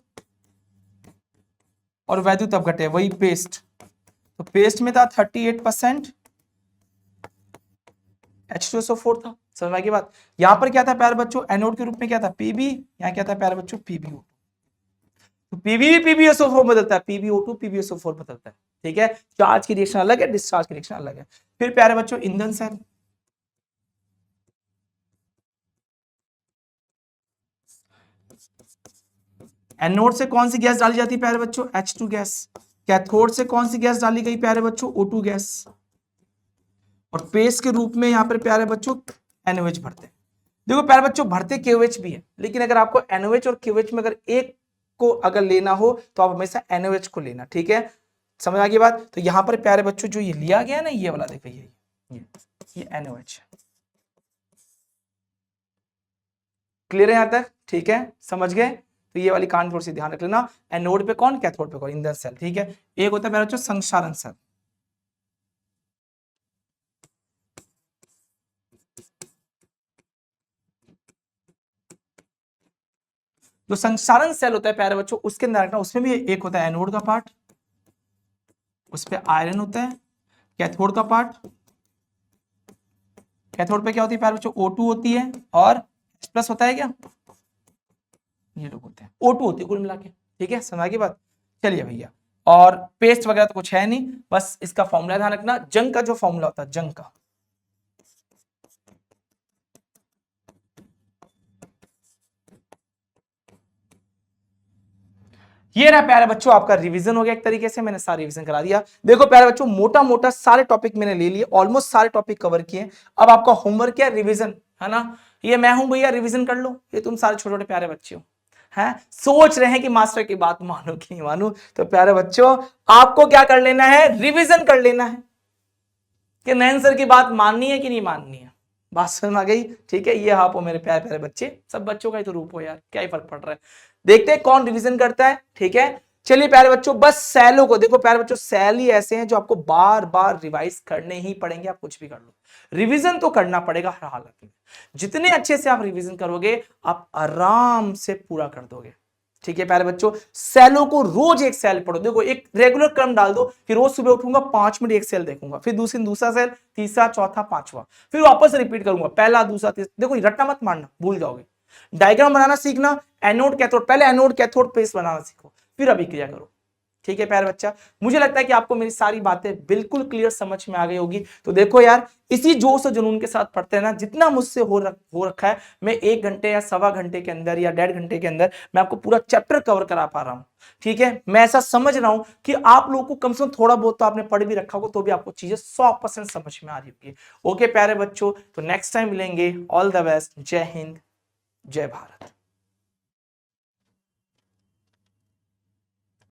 और वैद्युत अपघट्य वही पेस्ट। तो पेस्ट में था 38% H2SO4 था, समझ में की बात। यहां पर क्या था प्यारे बच्चों, एनोड के रूप में क्या था Pb, यहां क्या था प्यारे बच्चों PbO। तो Pb PbSO4 बदलता है, PbO2 PbSO4 बदलता है, ठीक है। चार्ज की रिएक्शन अलग है, डिस्चार्ज की रिएक्शन अलग है। फिर प्यारे बच्चों ईंधन सेल, एनोड से कौन सी गैस डाली जाती है प्यारे बच्चों, H2 गैस। कैथोड से कौन सी गैस डाली गई प्यारे बच्चों, O2 गैस। और पेस्ट के रूप में यहां पर प्यारे बच्चों NaOH भरते हैं। देखो प्यारे बच्चों भरते KOH भी है, लेकिन अगर आपको NaOH और KOH में अगर एक को अगर लेना हो तो आप हमेशा NaOH को लेना, ठीक है। समझ आ गई बात। तो यहां पर प्यारे बच्चों जो ये लिया गया ना, ये वाला देखो, ये NaOH है। क्लियर है यहां तक, ठीक है, समझ गए। तो ये वाली कान थोड़ी सी ध्यान रख लेना, एनोड पे कौन, कैथोड पे कौन, ईंधन सेल, ठीक है। एक होता है मेरा बच्चों संक्षारण सेल। जो संक्षारण सेल होता है प्यारे बच्चों, उसके अंदर रखना, उसमें भी एक होता है एनोड का पार्ट, उस पे आयरन होता है। कैथोड का पार्ट, कैथोड पे क्या होती है प्यारे बच्चों, O2 होती है, और प्लस होता है क्या, ये लोग होते हैं, O2 होती है कुल मिला के, ठीक है, समझ की बात। चलिए भैया, और पेस्ट वगैरह तो कुछ है नहीं, बस इसका फॉर्मूला ध्यान रखना, जंग का जो फॉर्मूला होता है, जंग का, ये रहा प्यारे बच्चों आपका रिवीजन हो गया, एक तरीके से मैंने सारा रिवीजन करा दिया। देखो प्यारे बच्चों मोटा मोटा सारे टॉपिक मैंने ले लिए, ऑलमोस्ट सारे टॉपिक कवर किए। अब आपका होमवर्क क्या, रिवीजन, है ना। ये मैं हूं भैया, रिवीजन कर लो, ये तुम सारे छोटे छोटे प्यारे बच्चे हो, हैं सोच रहे हैं कि मास्टर की बात मानो कि नहीं मानो। तो प्यारे बच्चों आपको क्या कर लेना है, रिविजन कर लेना है कि नयन सर की बात माननी है कि नहीं माननी है। बात समझ में आ गई, ठीक है। ये आप हो मेरे प्यारे प्यारे बच्चे, सब बच्चों का ही तो रूप हो यार, क्या ही फर्क पड़ रहा है। देखते हैं कौन रिवीजन करता है, ठीक है। चलिए प्यारे बच्चों, बस सेलों को देखो प्यारे बच्चों, सेल ही ऐसे हैं जो आपको बार बार रिवाइज करने ही पड़ेंगे, आप कुछ भी कर लो, रिवीजन तो करना पड़ेगा हर हालत में। जितने अच्छे से आप रिवीजन करोगे, आप आराम से पूरा कर दोगे, ठीक है प्यारे बच्चों। सेलों को रोज एक सेल पढ़ो, देखो एक रेगुलर क्रम डाल दो कि रोज सुबह उठूंगा 5 मिनट एक सेल देखूंगा, फिर दूसरा सेल, तीसरा, चौथा, पांचवा, फिर वापस रिपीट करूंगा, पहला, दूसरा, तीसरा। देखो रट्टा मत मारना, भूल जाओगे। डायग्राम बनाना सीखना, एनोड कैथोड, पहले एनोड कैथोड पेस्ट बनाना सीखो, फिर अभिक्रिया करो, ठीक है प्यारे बच्चा। मुझे लगता है कि आपको मेरी सारी बातें बिल्कुल क्लियर समझ में आ गई होगी। तो देखो यार, इसी जोश और जुनून के साथ पढ़ते हैं ना, जितना मुझसे हो रखा है, मैं 1 घंटे या सवा घंटे के अंदर या 1.5 घंटे के अंदर मैं आपको पूरा चैप्टर कवर करा पा रहा हूं, ठीक है। मैं ऐसा समझ रहा हूं कि आप लोगों को कम से कम थोड़ा बहुत तो आपने पढ़ भी रखा होगा, तो भी आपको चीजें 100% समझ में आ रही होगी। ओके प्यारे बच्चों, तो नेक्स्ट टाइम मिलेंगे। ऑल द बेस्ट, जय हिंद, जय भारत।